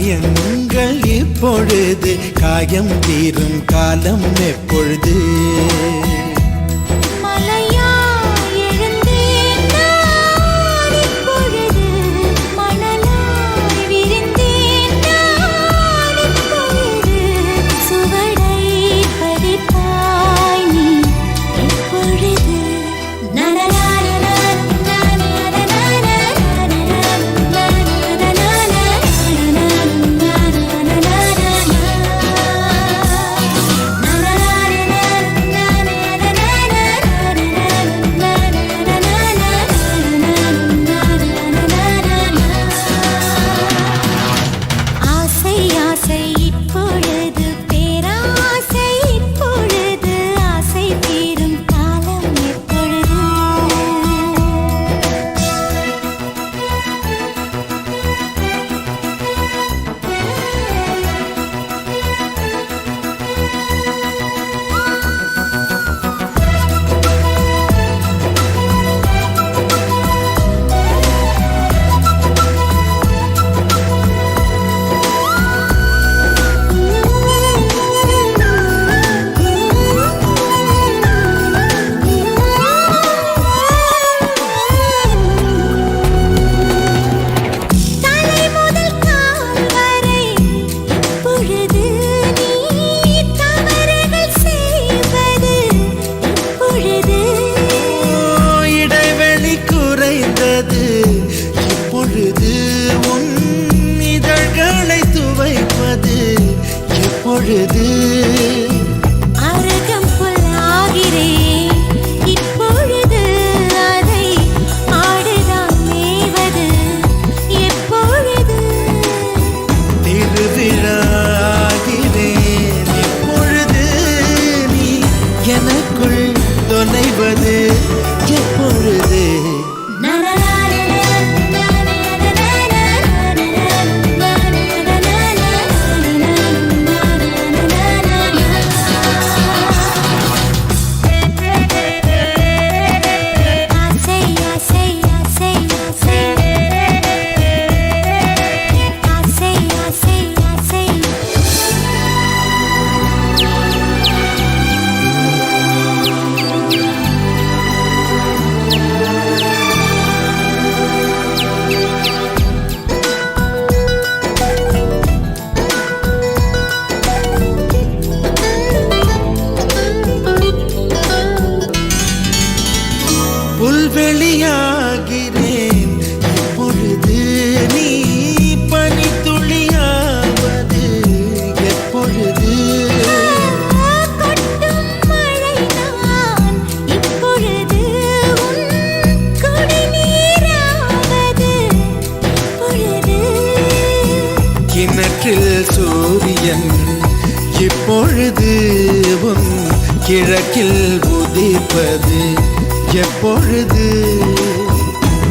காயங்கள் இப்பொழுது காயம் தீரும் காலம் எப்பொழுது அரகம் புல்லாகிறேன் இப்பொழுது அதை ஆடுதான் மேவது எப்பொழுது திருவிழாகிறேன் இப்பொழுது நீ எனக்குள் தொலைவது எப்பொழுது புல்வெளியாகிறேன் இப்பொழுது நீ பனித்துளியாவது எப்பொழுது கொட்டும் மழை நான் இப்பொழுது குடிநீராவது எப்பொழுது கிணற்றில் சூரியன் இப்பொழுது உன் கிழக்கில் உதிப்பது எப்பொழுது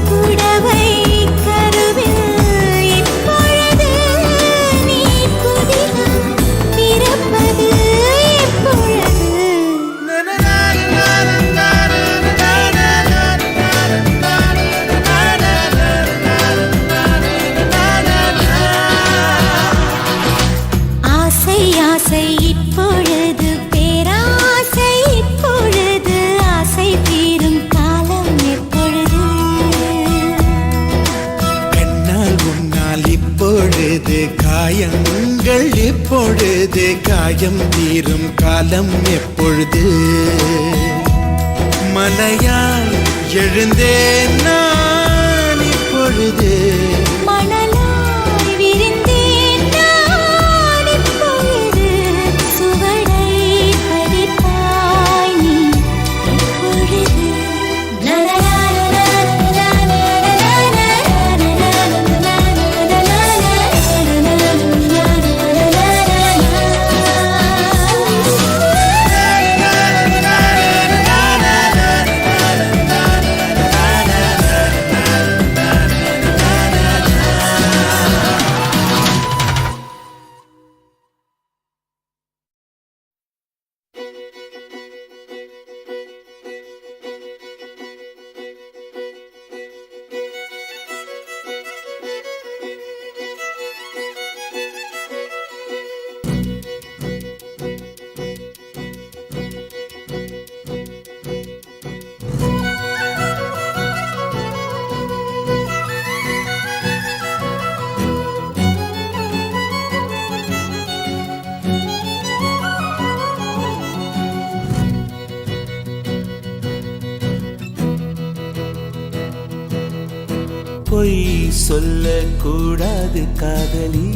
புடவை கருவில் இப்பொழுது நீ புதினம் பிறப்பது எப்பொழுது ஆசை ஆசை இப்பொழுது பேராசை இப்பொழுது ஆசை தீரும் காலம் எப்பொழுது கண்ணால் உன்னால் இப்பொழுது காயங்கள் இப்பொழுது காயம் தீரும் காலம் எப்பொழுது மலையால் எழுந்தேன் நான் இப்பொழுது மணலாய் விரிந்தேன் நான் இப்பொழுது சுவடை பதிப்பாய் நீ எப்பொழுது சொல்லக்கூடாது காதலி,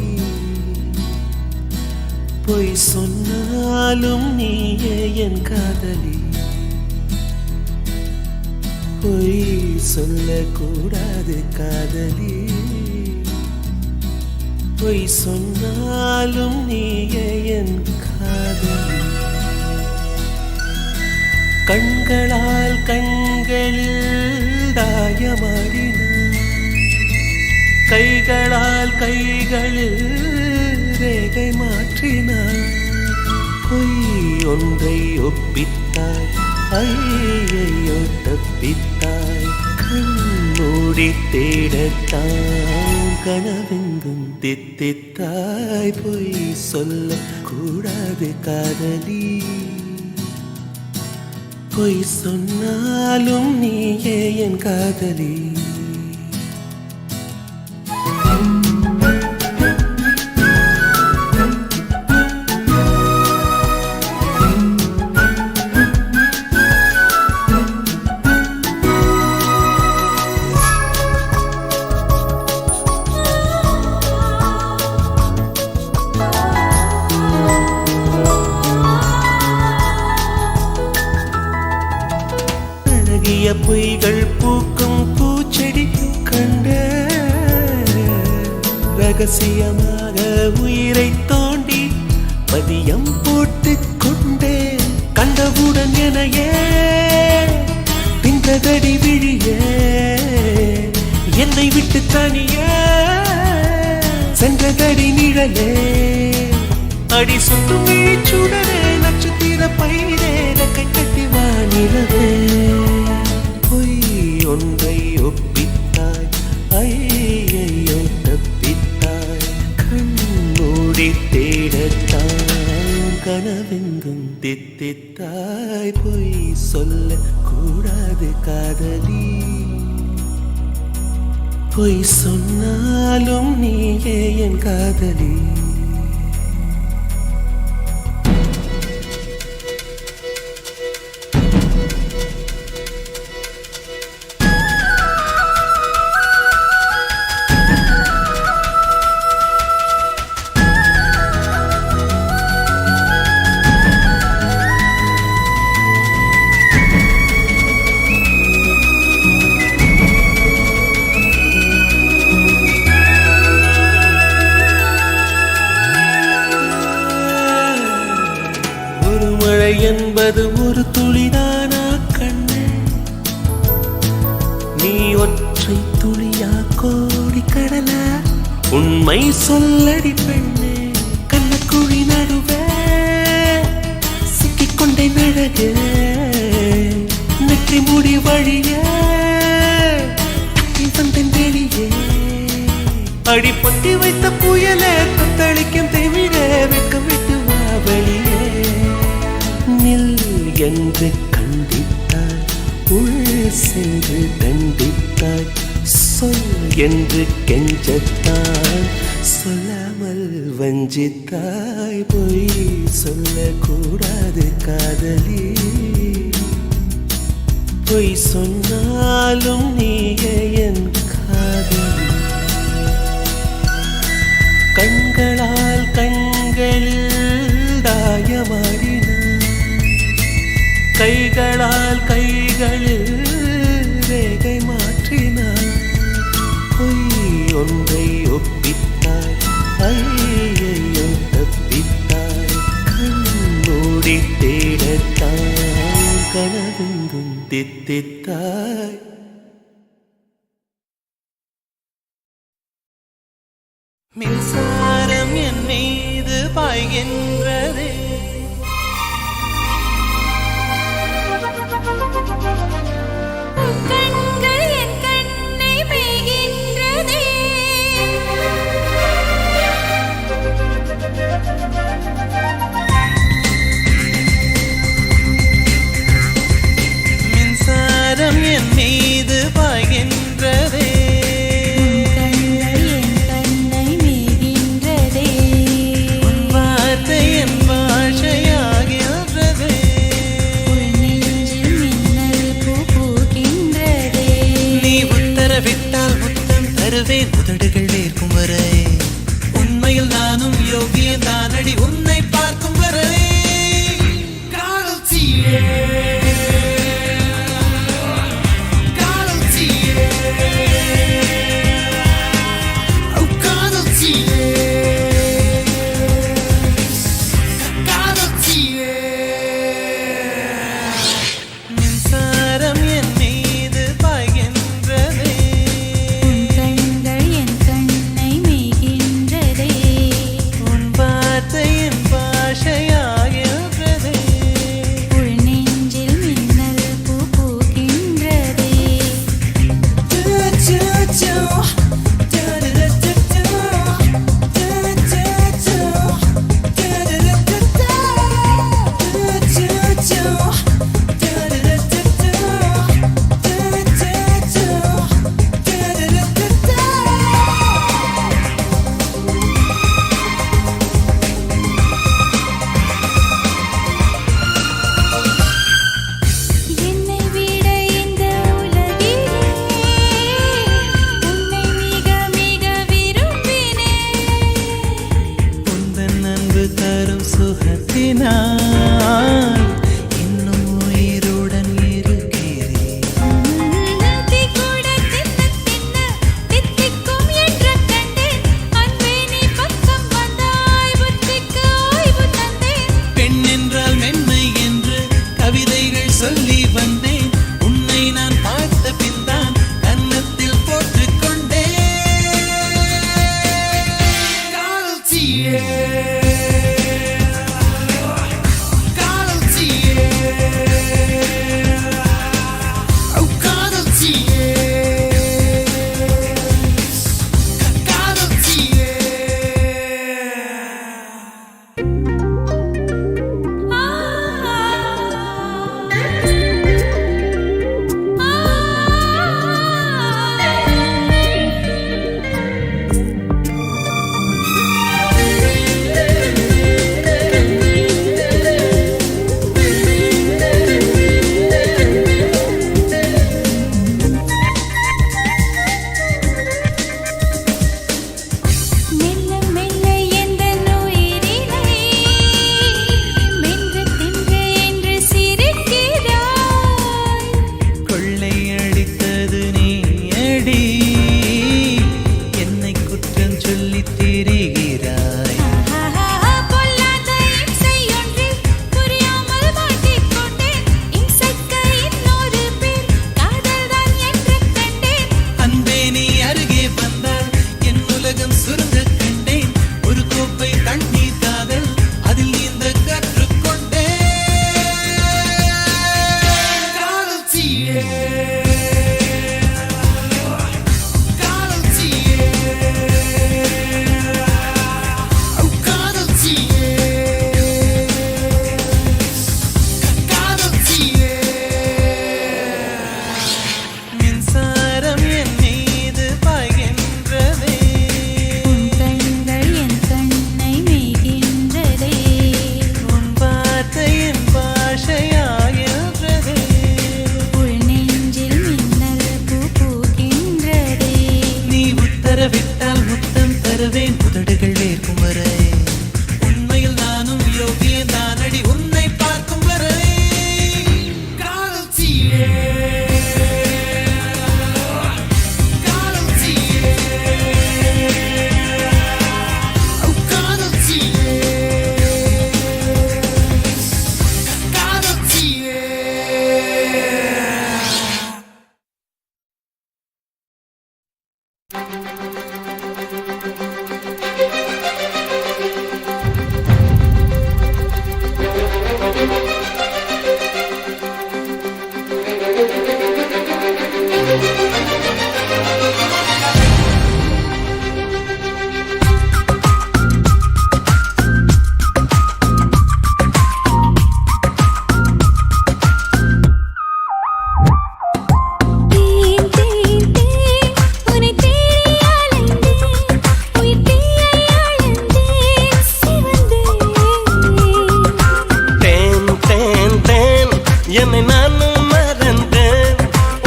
பொய் சொன்னாலும் நீயே என் காதலி. பொய் சொல்லக்கூடாது காதலி, பொய் சொன்னாலும் நீயே என் காதலி. கண்களால் கண்களில் தாயமாடினார், கைகளால் கைகளில் ரேகை மாற்றினார். பொய் ஒன்றை ஒப்பித்தாய், ஐயையோ தப்பித்தாய். கண்மூடி தேடத்தான் கனவெங்கும் தித்தித்தாய். பொய் சொல்ல கூடாது காதலி, பொய் சொன்னாலும் நீயே என் காதலி. பொய்கள் பூக்கும் பூச்செடி கண்ட, ரகசியமாக உயிரை தோண்டி பதியம் போட்டுக் கொண்டே. கண்டவுடன் எனையே தின்றதடி விழியே, என்னை விட்டு தனியே சென்றதடி நிழலே. அடி சுட்டும் விழிச்சுடரே, நட்சத்திர பயிரே, கை கட்டி வானிலவே. பொய் ஒன்றை ஒப்பித்தாய், ஐயையோ தப்பித்தாய். கண்மூடி தேடத்தான் கனவெங்கும் தித்தித்தாய். பொய் சொல்ல கூடாது காதலி, பொய் சொன்னாலும் நீயே என் காதலி. என்பது ஒரு துளிதானா கண்ணே, நீ ஒற்றை துளியா கோடி கடலா? உண்மை சொல்லடி பெண்ணே, கண்ணக்குழி நடுவே சிக்கிக்கொண்டே நழகே. நெற்றி முடி வழியே வந்தேன் வெளியே. அடி பொட்டி வைத்த புயலே, தத்தளிக்கும் தெவிடே, வெட்கம் விட்டு வா வெளியே. நில் என்று கண்டித்தாய், உள் சென்று தண்டித்தாய். சொல் என்று கெஞ்சத்தாய், சொல்லாமல் வஞ்சித்தாய். பொய் சொல்லக்கூடாது காதலி, பொய் சொன்னாலும் நீயே என் காதலி. கண்களால் கண்களில் தாயமாடினார், கைகளால் கைகளில் ரேகை மாற்றினார். பொய் ஒன்றை ஒப்பித்தாய், ஐயையோ தப்பித்தாய். கண்மூடி தேடத்தான் கனவெங்கும் தித்தித்தாய். மின்சாரம் என் மீது பாய்கின்றதே, கண்கள் என் கண்ணை பெய்கின்றதே. மின்சாரம் என் மீது பாய்கின்றதே, கண்கள் என் கண்ணை மேய்கின்றதே. வார்த்தை என் இதயம் சுருங்க கண்டேன் ஒரு கோப்பை தண்ணீர் காதல் அதில் நீந்த கற்றுக்கொண்டேன் காதல் தீயே காதல் தீயே காதல் தீயே காதல் தீயே மின்சாரம் என் மீது பாய்கின்றதே உன் கண்கள் என் கண்ணை மேய்கின்றதே உன் வார்த்தை என் பாஷையாகின்றதே உள் நெஞ்சில் மின்னல் பூ பூக்கின்றதே நீ உத்தரவிட்டால் முத்தம் தருவேன் உதடுகள் வேர்க்கும் வரை உண்மையில் நானும் யோகியன் தானடி உன்னை பார்க்கும் வரை காதல் தீயே காதல் தீயே காதல் தீயே காதல் தீயே தேன் தேன் தேன் உன்னை தேடி அலைந்தேன் உயிர் தீயை அழந்தேன் சிவந்தேன் தேன் தேன் தேன் என்னை நானும் மறந்தேன்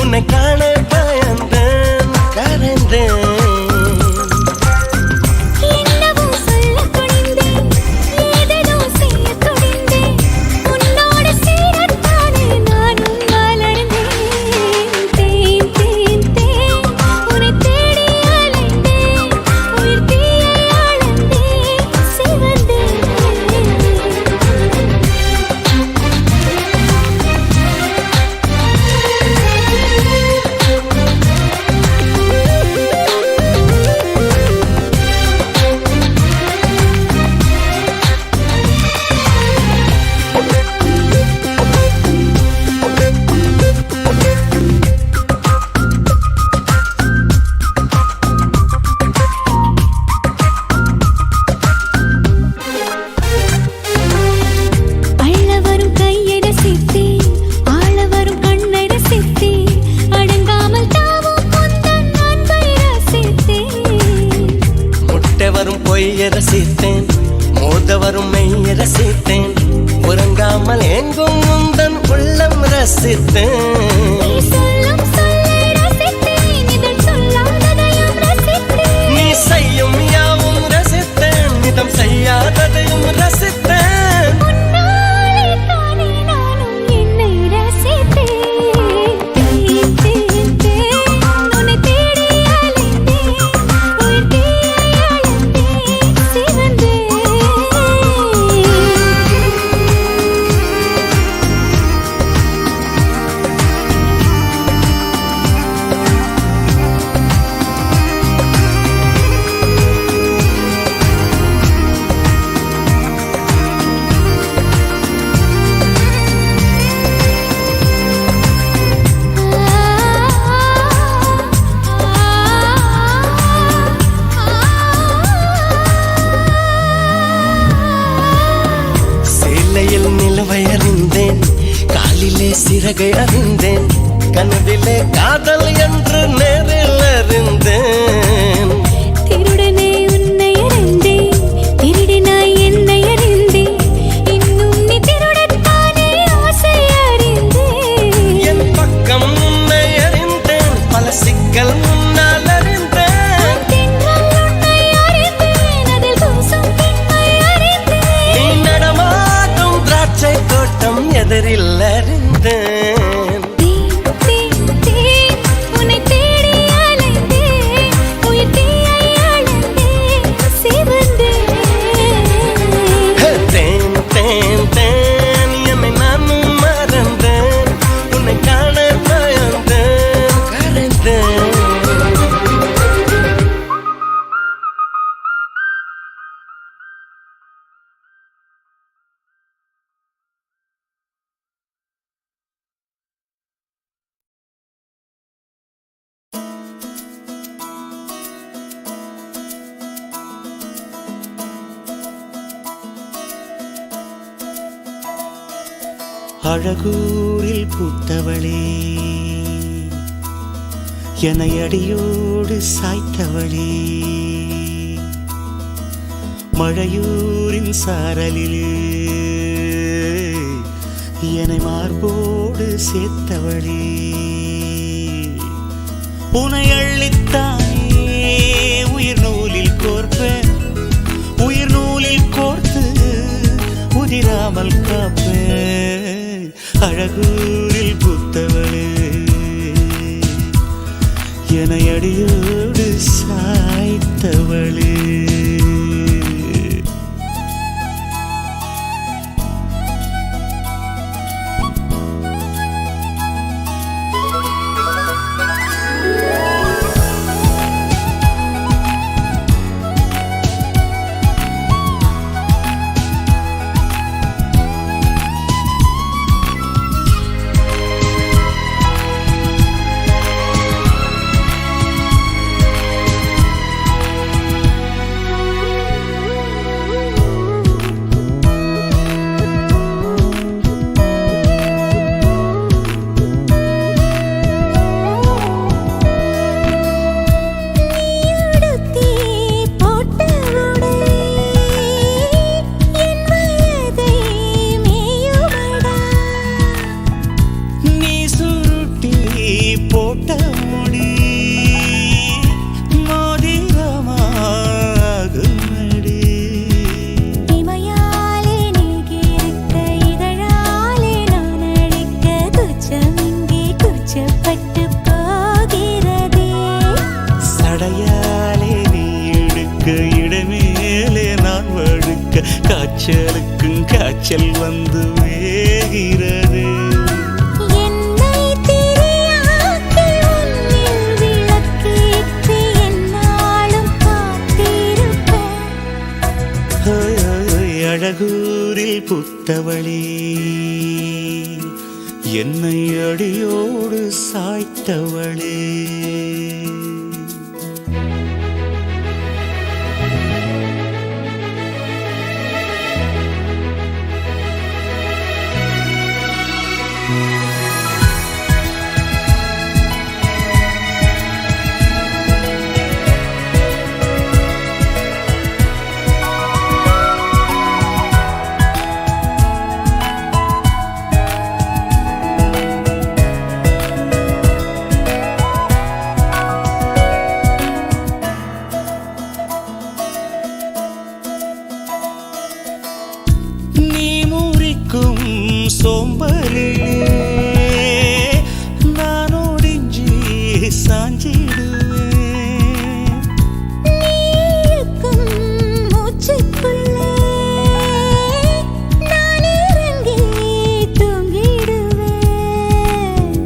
உன்னை காண பயந்தேன் கரைந்தேன் என்னவோ சொல்லத் துணிந்தேன் ஏதேதோ செய்யத் துணிந்தேன் உன்னோடு சேரத்தானே நானும் மலர்ந்தேன் தேன் தேன் தேன் உன்னை தேடி அலைந்தேன் உயிர் தீயை அழந்தேன் சிவந்தேன் அள்ள வரும் கையை ரசித்தேன் ஆள வரும் கண்ணை ரசித்தேன் அடங்காமல் தாவும் முந்தன் அன்பை ரசித்தேன் முட்டை வரும் பொய்ய ரசித்தேன் மோத வரும் மெய்ய ரசித்தேன் உறங்காமல் எங்கும் உந்தன் உள்ளம் ரசித்தேன் நீ சொல்லும் சொல்லை ரசித்தேன் இதழ் சொல்லாததையும் ரசித்தேன் நீ செய்யும் யாவும் ரசித்தேன் நிதம் செய்யாததையும் ரசித்தேன் உன்னாலே தானே நானும் என்னை ரசித்தேன் தேன் தேன் தேன் உன்னை தேடி அலைந்தேன் உயிர் தீயை அழந்தேன் சிவந்தேன் சேலையில் நிலவை அறிந்தேன் காலிலே சிறகை அறிந்தேன் கனவிலே காதல் என்று நேரில் அறிந்தேன் திருடனே உன்னை அறிந்தேன் திருடினாய் என்னை அறிந்தேன் இன்னும் நீ திருடத்தானே ஆசை அறிந்தேன் என் பக்கம் உன்னை அறிந்தேன் பல சிக்கல் முன்னால் அறிந்தேன் தென்றல் உன்னை அறிந்தேன் அதில் பூசும் பெண்மை அறிந்தேன் நீ நடமாடும் திராட்சை தோட்டம் எதிரில் அறிந்தேன் தேன் தேன் தேன் அழகூரில் பூத்தவளே என்னை அடியோடு சாய்த்தவளே மழையூரின் சாரலிலே என்னை மார்போடு சேர்த்தவளே உனை அள்ளித்தானே உயிர் நூலில் கோர்ப்பேன் உயிர் நூலில் கோர்த்து உதிராமல் காப்பேன் அழகூரில் பூத்தவளே என்னை அடியோடு சாய்த்தவளே காய்ச்சலுக்கும் காய்ச்சல் வந்து வேகிறது என்னை திரியாக்கி உன்னில் விளக்கேற்றி என்னாலும் காத்திருப்பேன் அழகூரில் புத்தவளே என்னை அடியோடு சாய்த்தவளே சோம்பலிலே நான் ஒடிஞ்சி சாஞ்சிடுவேன் நீக்கும் மூச்சுக்குள்ளே நான் இறங்கி தூங்கிடுவேன்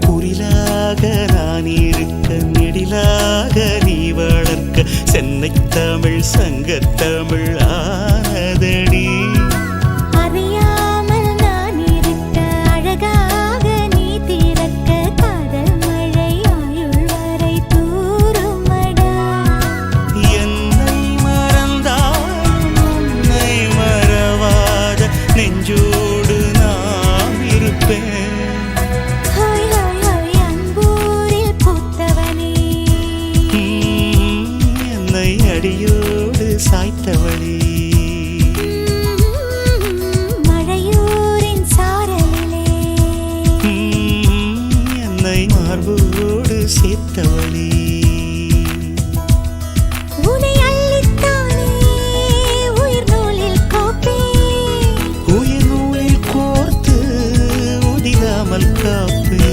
புரிலாக நான் இருக்க நெடிலாக நீ வளர்க்க சென்னை தமிழ் சங்கத்தமிழ் ஆனதடி நெஞ்சோடு நாம் இருப்பேன் அன்பூரில் பூத்தவனே என்னை அடியோடு சாய்த்தவளே மழையூரின் சாரலிலே என்னை மார்போடு சேர்த்தவளே உனை அள்ளித்தானே உயிர் நூலில் கோப்பேன் கோர்த்து உதிராமல் காப்பே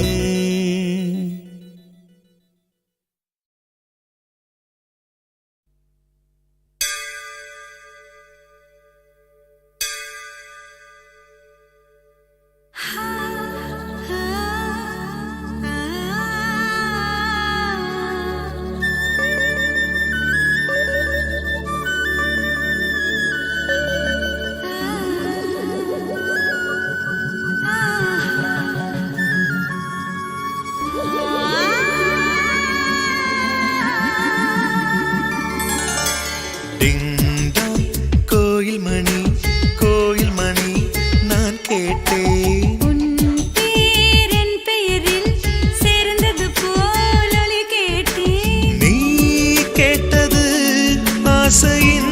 கோயில் மணி நான் கேட்டேன் உன் ஆசையின்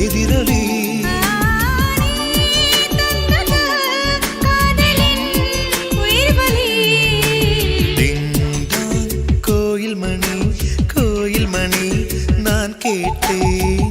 எதிரொலி கோயில் மணி கோயில் மணி நான் கேட்டேன்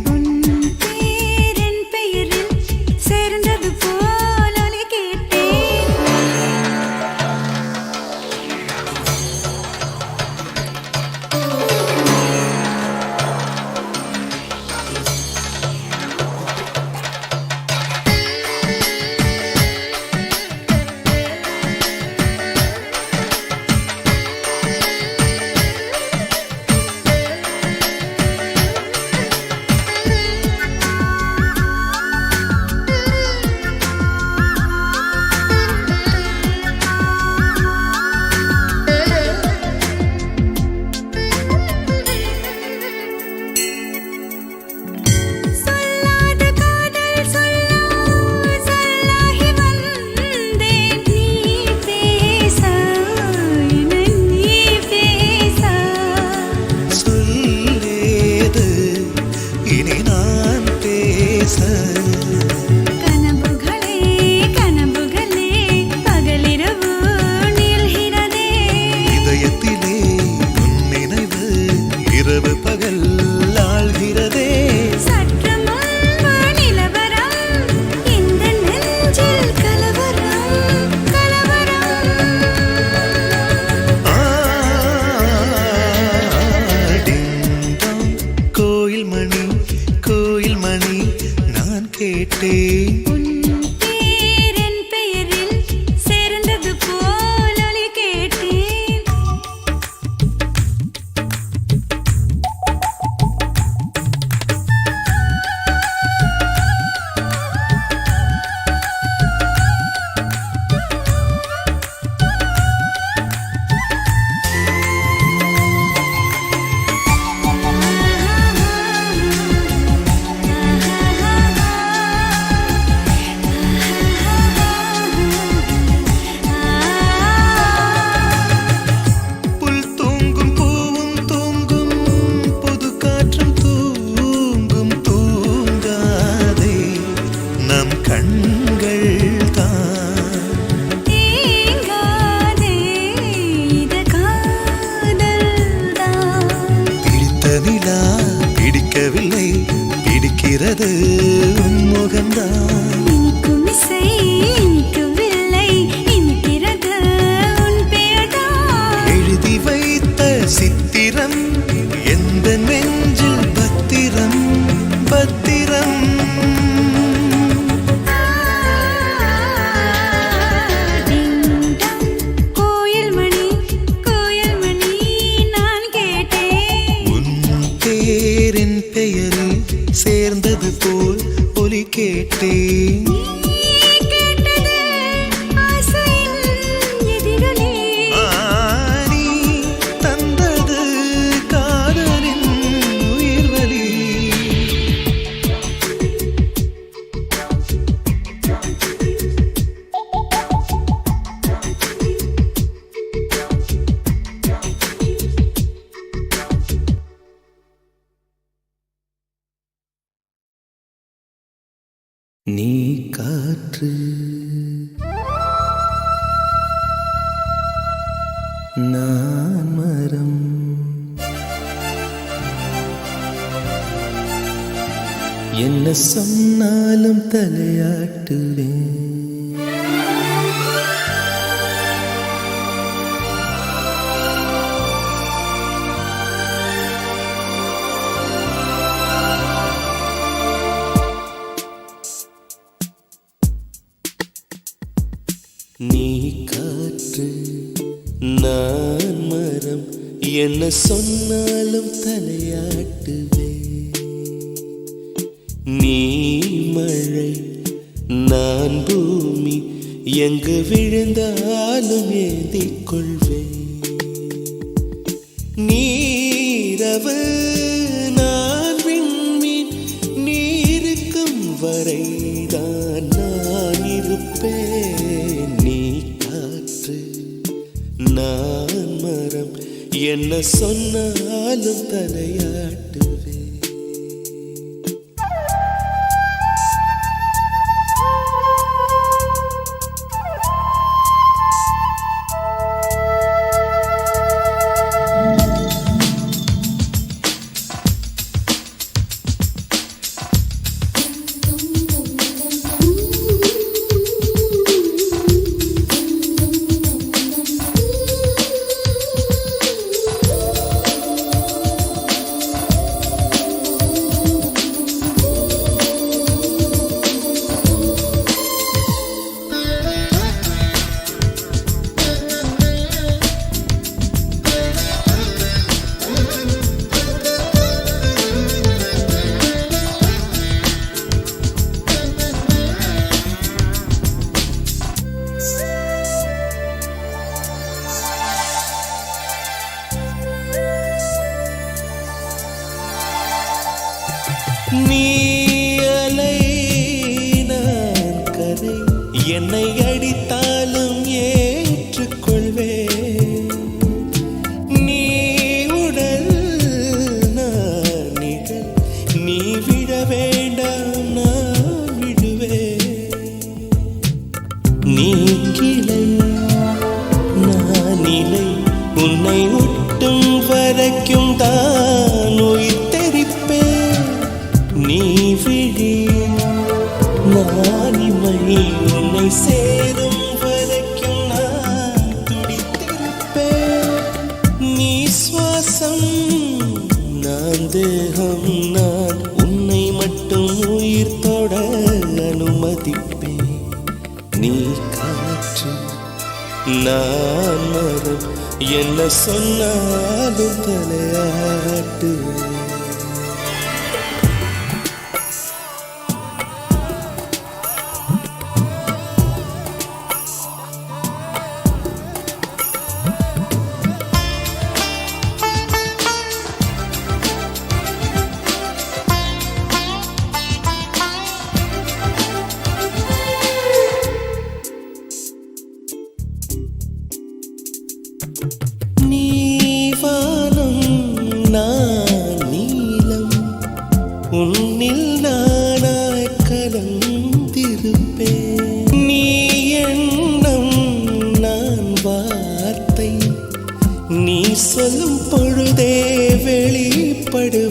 நீ காற்று நான் மரம் என்ன சொன்னாலும் தலையாட்டுவேன் நீ காற்று நான் மரம் என்ன சொன்னாலும் தலையாட்டுவே நீ மழை நான் பூமி எங்கு விழுந்தாலும் ஏந்திக் கொள்வேன் நீரவு நான் விண்மீன் நீருக்கும் வரைதான் நான் இருப்பேன் நான் மரம் என்ன சொன்னாலும் தலையாட்டுவே நீ அலை நான் கரை என்னை அடித்தாலும் ஏற்றுக்கொள்வேன் நீ உடல் நான் நிழல் நீ விழ வேண்டாம் நான் விடுவேன் நீ கிளை நான் இலை உன்னை ஒட்டும் வரைக்கும் தான் உயிர் தெரிப்பேன் நீ விழி நான் இமை உன்னை சேரும் வரைக்கும் நான் துடித்திருப்பேன் நீ சுவாசம் நான் தேகம் நான் உன்னை மட்டும் உயிர் தொட அனுமதிப்பேன் நீ காற்று நான் மரம் என்ன சொன்னாலும் தலையாட்டு நான் நீலம் உன்னில் நானாய் கலந்திருப்பேன் நீ எண்ணம் நான் வார்த்தை நீ சொல்லும் பொழுதே வெளிப்படுவேன்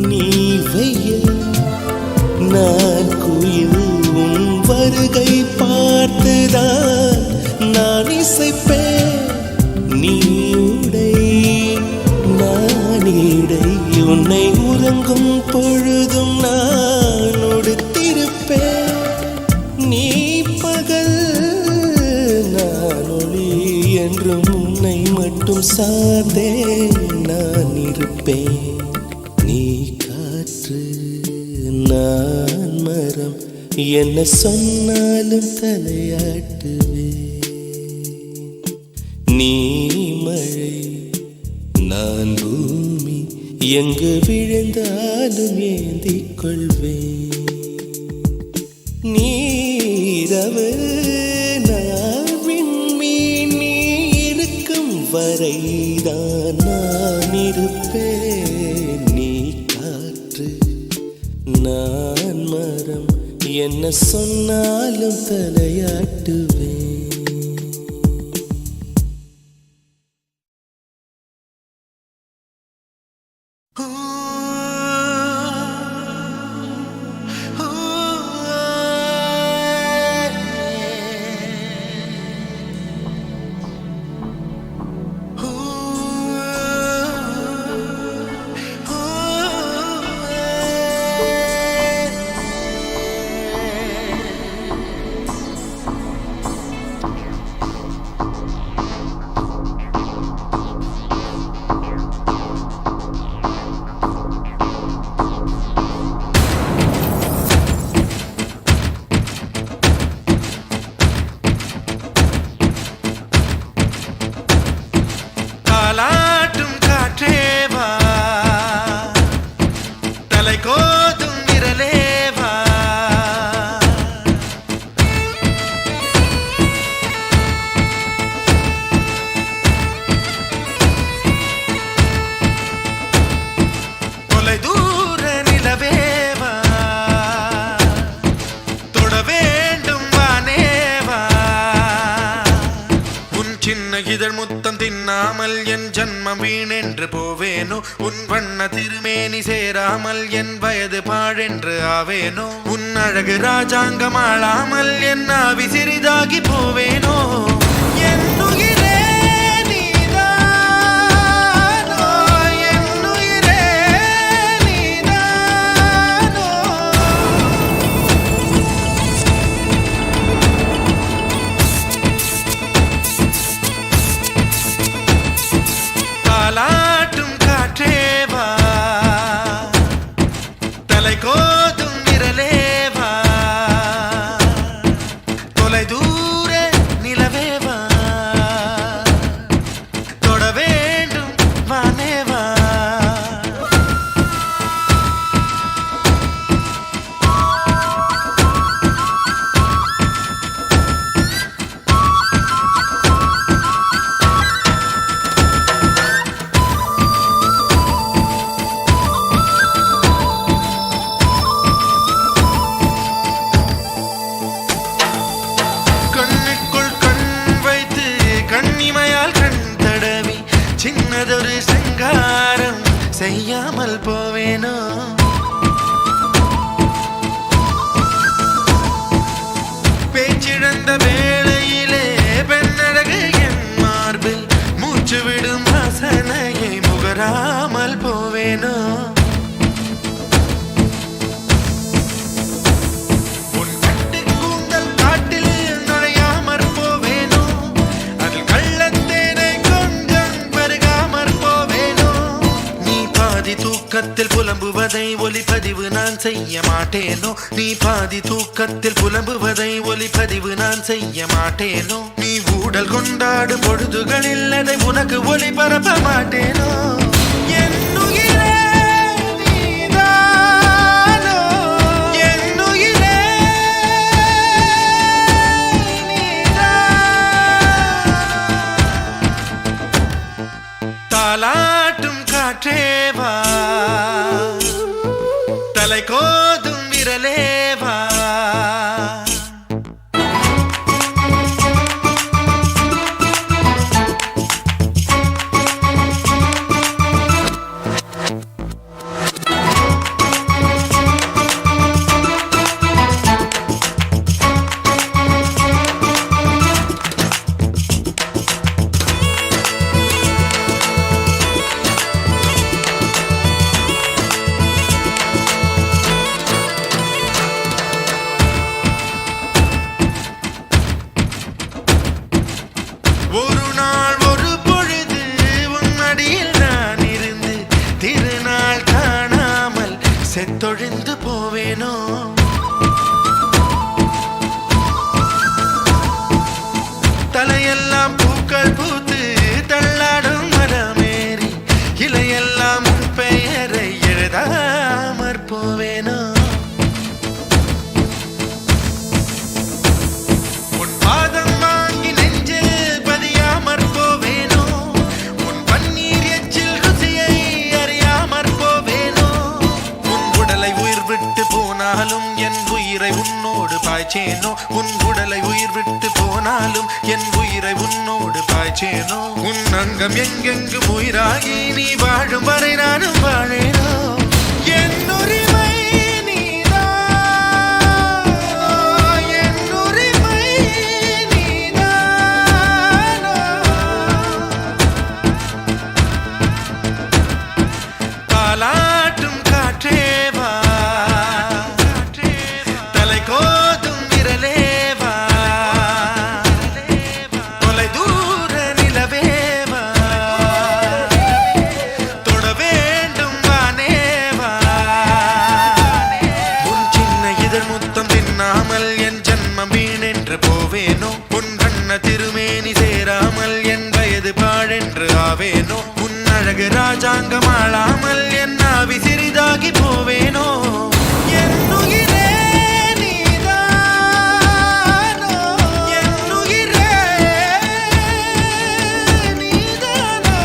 நீ வெயில் நான் குயில் உன் வருகை பார்த்துதான் நான் இசைப்பேன் நீ உடை நான் இடை உன்னை உறங்கும் பொழுதும் நான் உடுத்திருப்பேன் நீ பகல் நான் ஒளி என்றும் உன்னை மட்டும் சார்ந்தே நான் இருப்பேன் நீ காற்று நான் மரம் என்ன சொன்னாலும் தலையாட்டுவேன் நீ மழை நான் பூமி எங்கு விழுந்தாலும் ஏந்திக் கொள்வேன் நீரவு நான் விண்மீன் நீ இருக்கும் வரைதான் நான் இருப்பேன் நீ காற்று நான் மரம் என்ன சொன்னாலும் தலையாட்டுவேன் இதழ் முத்தம் தின்னாமல் என் ஜன்மம் வீணென்று போவேனோ உன் வண்ண திருமேனி சேராமல் என் வயது பாழென்று ஆவேனோ உன் அழகு ராஜாங்கம் ஆளாமல் என் ஆவி சிறிதாகி போவேனோ என் உயிரே நீதானோ என் உயிரே நீதானோ தாலாட்டும் காற்றேவா தலை கோதும் விரலேவா தொலை தூர நிலவே புரியாமல் போவேனோ பேச்சிழந்த வேளையிலே பெண்ணழகு என் மார்பில் மூச்சு விடும் வாசனையை முகராமல் போவேனோ உன் கட்டு கூந்தல் காட்டில் நுழையாமற் போவேனோ அதில் கள்ளத்தேனை கொஞ்சம் பருகாமற் போவேனோ நீ பாதி தூக்கத்தில் புலம்புவதை ஒலிப்பதிவு நான் செய்ய மாட்டேனோ நீ பாதி தூக்கத்தில் புலம்புவதை ஒலிப்பதிவு நான் செய்ய மாட்டேனோ நீ ஊடல் கொண்டாடும் பொழுதுகளில் அதை உனக்கு ஒளிபரப்ப மாட்டேனோ என்னுயிரே நீதானோ என்னுயிரே தாலாட்டும் காற்றேவா தலை கோதும் விரலேவா ஒரு நாள் ஒரு பொழுது உன்னடியில் நான் இருந்து திருநாள் காணாமல் செத்தொழிந்து போவேனோ தலையெல்லாம் பூக்கள் பூத்து தள்ளாடும் மரமேறி இலையெல்லாம் உன் பெயரை எழுதாமற் போவேனோ உன் பாதம் வாங்கி நெஞ்சில் பதியாமற் போவேனோ உன் பன்னீர் எச்சில் ருசியை அறியாமற் போவேனோ உன் உடலை உயிர் விட்டு போனாலும் என் உயிரை உன்னோடு பாய்ச்சேனோ உன் உடலை உயிர் விட்டு போனாலும் என் உயிரை உன்னோடு பாய்ச்சேனோ உன் அங்கம் எங்கெங்கும் உயிராகி நீ வாழும் வரை நானும் வாழேனோ என் உரிமை நீதானோ என் உரிமை நீதானோ தாலாட்டும் காற்றேவா தலை கோதும் விரலேவா தொலை தூர நிலவேவா தொட வேண்டும் வானேவா உன் சின்ன இதழ் முத்தம் தின்னாமல் என் ஜன்மம் வீணென்று போவேனோ உன் கண்ண திருமேனி சேராமல் என் வயது பாழென்று ஆவேனோ உன் அழகு ராஜாங்கம் ஆளாமல் என் ஆவி சிறிதாகி போவேனோ என்னுயிரே நீதானோ என்னுயிரே நீதானோ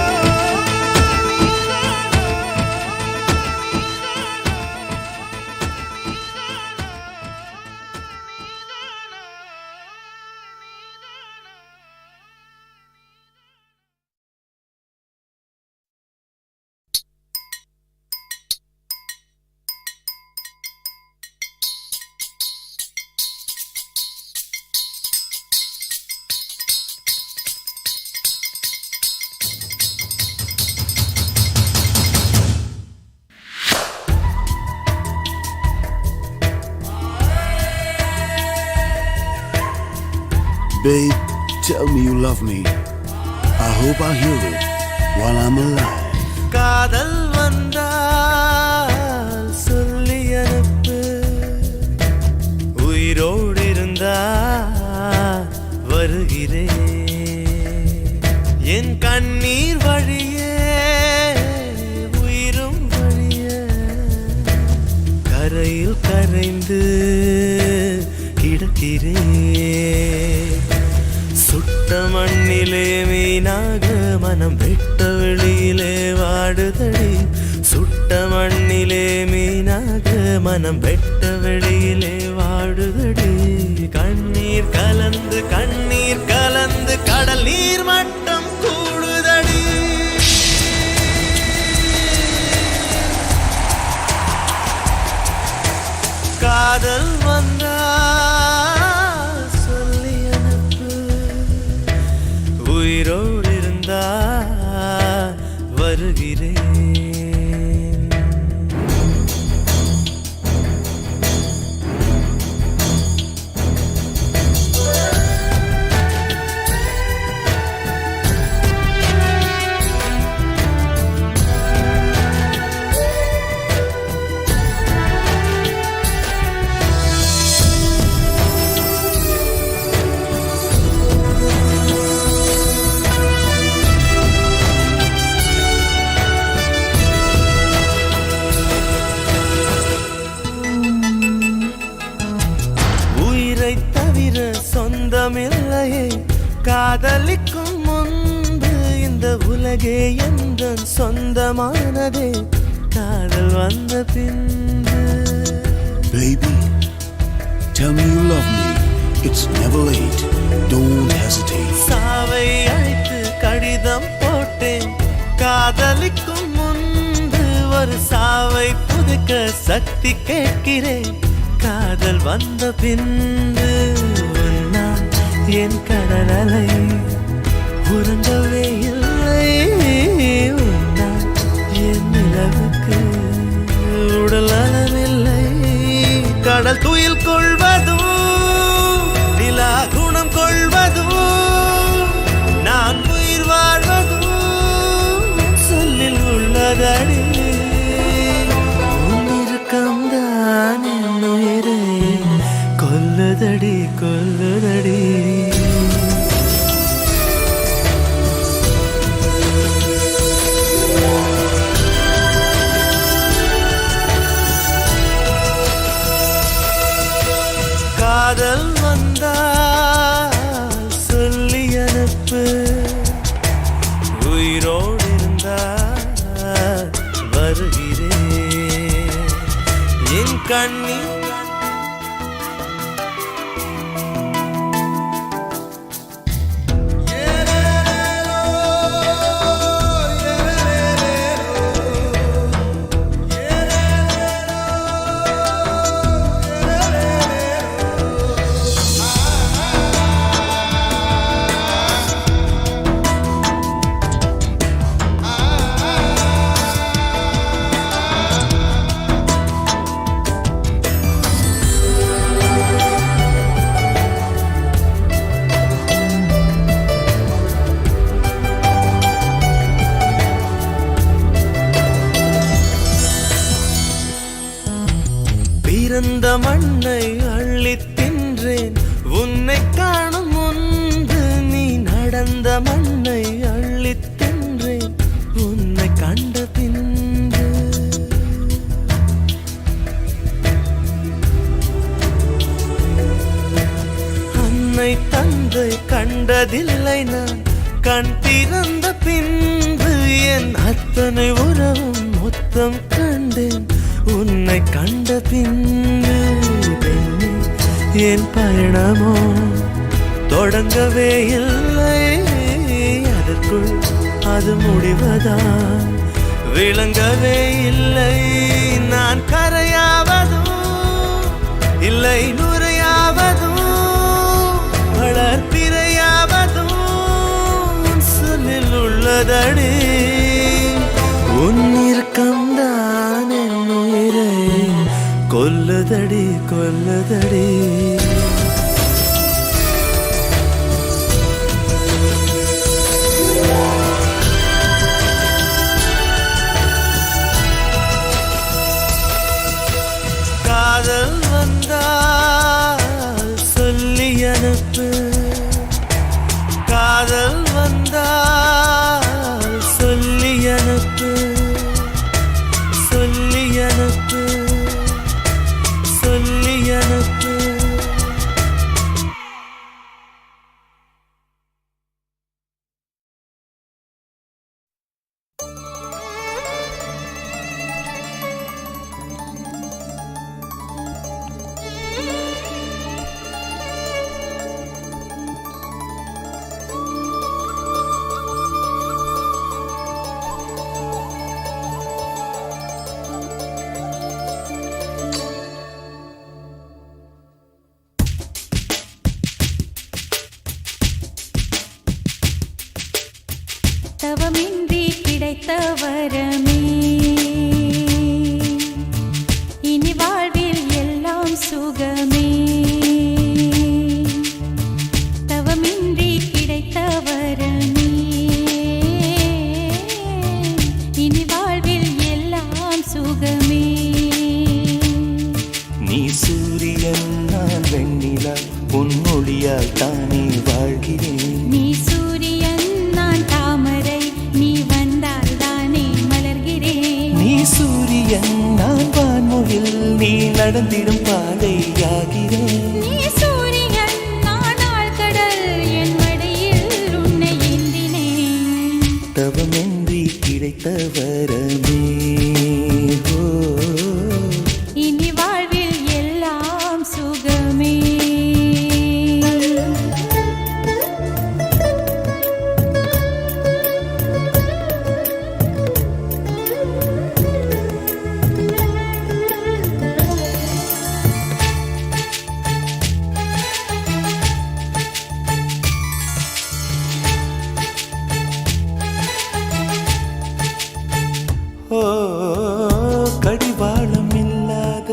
Babe, tell me you love me. I hope I hear it while I'm alive. காதல் வந்தால் சொல்லி அனுப்பு உயிரோடு இருந்தா வருகிறேன் என் கண்ணீர் வழியே உயிரும் வழியே கரையில் கரைந்து கிடக்கிறேன் சுட்ட மண்ணிலே மீனாக மனம் வெட்ட வெளியிலே வாடுதடி சுட்ட மண்ணிலே மீனாக மனம் வெட்ட வெளியிலே வாடுதடி கண்ணீர் கலந்து கடல் நீர் மட்டம் கூடுதடி காதல் வந்தா சொல்லி அனுப்பு உயிரோடு இருந்தா வருகிறேன் சொந்தமில்லையே காதலிக்கும் முன்பு இந்த உலகே எந்தன் சொந்தமானதே காதல் வந்த பின்பு Baby, tell me you love me. It's never late. Don't hesitate. சாவை அழைத்து கடிதம் போட்டேன் காதலிக்கும் முன்பு ஒரு சாவை புதுக்க சக்தி கேட்கிறேன் காதல் வந்த பின்பு நான் என் கடலலை உறங்கவே இல்லை நான் என் நிலவுக்கு உடல் அளவில்லை கடல் துயில் கொள்வதும் நிலா குணம் கொள்வதும் நான் உயிர் வாழ்வதும் சொல்லில் உள்ளதடி உன்னிருக்கம்தான் என் உயிரை கொல்லுதடி கொல்லுதடி காதல் வந்தால் சொல்லி அனுப்பு உயிரோடு இருந்தால் வருகிறேன் என் கண்ணீர் பிறந்த மண்ணை அள்ளித் தின்றேன் உன்னை காணும் முன்பு நீ நடந்த மண்ணை அள்ளித் தின்றேன் உன்னை கண்ட பின்பு அன்னை தந்தை கண்டதில்லை நான் கண் திறந்த பின்பு என் அத்தனை உறவும் மொத்தம் கண்டேன் உன்னை கண்ட பின்பு என் பயணமோ தொடங்கவே இல்லை அதற்குள் அது முடிவதா விளங்கவே இல்லை நான் கரையாவதும் இல்லை நுரையாவதும் வளர்ப்பிரையாவதும் சொல்லில் உள்ளதடி உன்னிருக்கம்தான் என் உயிரை கொல்லுதடி கொல்லுதடி காதல் வந்தால் சொல்லி அனுப்பு காதல் வந்தால் சொல்லி அனுப்பு சொல்லி அனுப்பு சொல்லி அனுப்பு கிடைத்த வரமே இனி வாழ்வில் எல்லாம் சுகமே தவமின்றி கிடைத்த வரமே இனி வாழ்வில் எல்லாம் சுகமே நீ சூரியன் நான் வெண்ணிலா பொன்னொழியால் தானே வாழ்கிறேன் நீ சூரியன் நான் தாமரை நீ வந்தால் தானே மலர்கிறேன் நீ சூரியன் நான் வான்முகில் நீ நடந்திடும் பாதையாகிறேன் நீ சூரியன் நான் ஆழ்கடல் என் மடியில் உன்னை ஏந்தினேன் தவமின்றி கிடைத்த வரமே ஓ இனி வாழ்வில் எல்லாம் சுகமே ஓ கடிவாளம் இல்லாத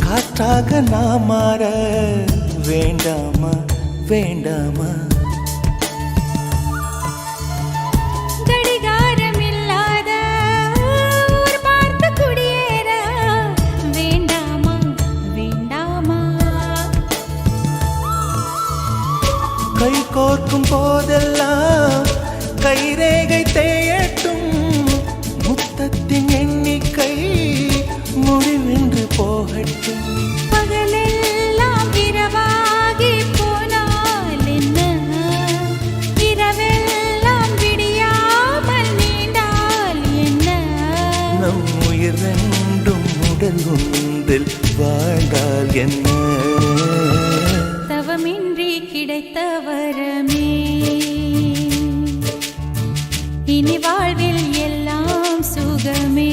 காற்றாக நான் மாற வேண்டாமா வேண்டாமா கடிகாரம் இல்லாத ஊர் பார்த்து குடியேற வேண்டாமா வேண்டாமா கை கோர்க்கும் போதெல்லாம் கைரேகை தேயட்டும் முத்தத்தின் எண்ணிக்கை முடிவென்று போகட்டும் பகலெல்லாம் இரவாகி போனால் என்ன இரவெல்லாம் விடியாமல் நீண்டால் என்ன நம் உயிர் ரெண்டும் உடல் ஒன்றில் வாழ்ந்தால் என்ன தவமின்றி கிடைத்த வரமே இனி வாழ்வில் எல்லாம் சுகமே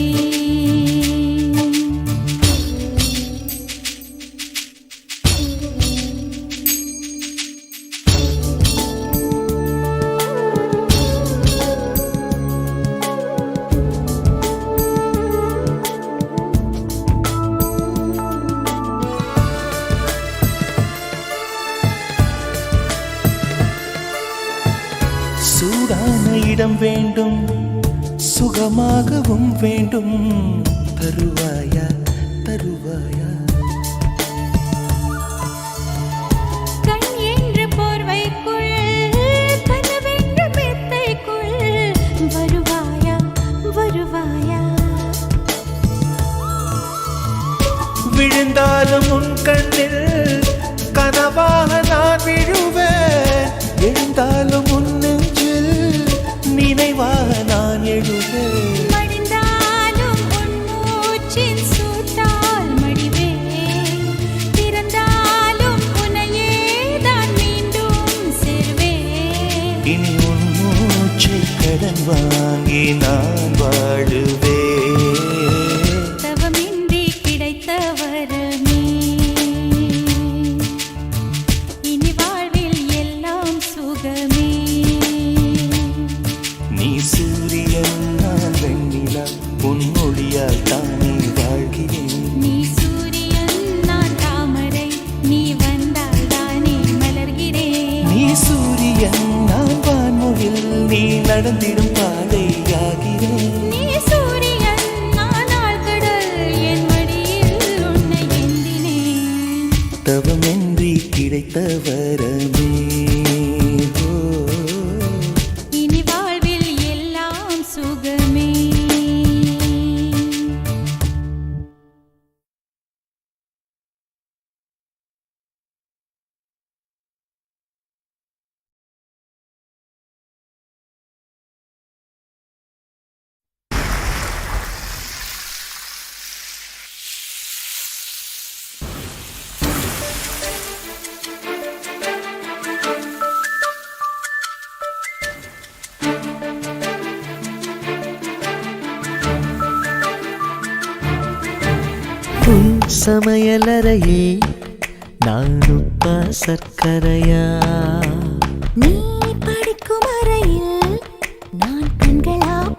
சூடான இடம் வேண்டும் சுகமாகவும் வேண்டும் தருவாயா தருவாயா கண் என்று போர்வைக்குள் கனவென்று மெத்தைக்குள் வருவாயா வருவாயா விழுந்தாலும் உன் கண்ணில் கனவாக நான் விழுவேன் எழுந்தாலும் உன் நெஞ்சில் நினைவாக நான் எழுவேன் மடிந்தாலும் உன் மூச்சின் சூட்டால் மடிவேன் பிறந்தாலும் உன்னையே தான் மீண்டும் சேர்வேன் இனி உன் மூச்சை கடன் வாங்கி நான் வாழுவேன் தவமின்றி கிடைத்த வரமே இனி வாழ்வில் எல்லாம் சுகமே நீ சூரியன் நான் வெண்ணிலா பொன்னொழியால் தானே வாழ்கிறேன் நீ சூரியன் நான் தாமரை நீ வந்தால் தானே மலர்கிறேன் நீ சூரியன் நான் வான்முகில் நீ நடந்திடும் பாதையாகிறேன் நீ சூரியன் நான் ஆழ்கடல் என் மடியில் உன்னை ஏந்தினேன் தவமின்றி கிடைத்த வரமே ஓ இனி வாழ்வில் எல்லாம் சுகமே உன் சமையலறையே நான் உப்பா சர்க்கரையா நீ படிக்கும் அறையில் நான் கண்களா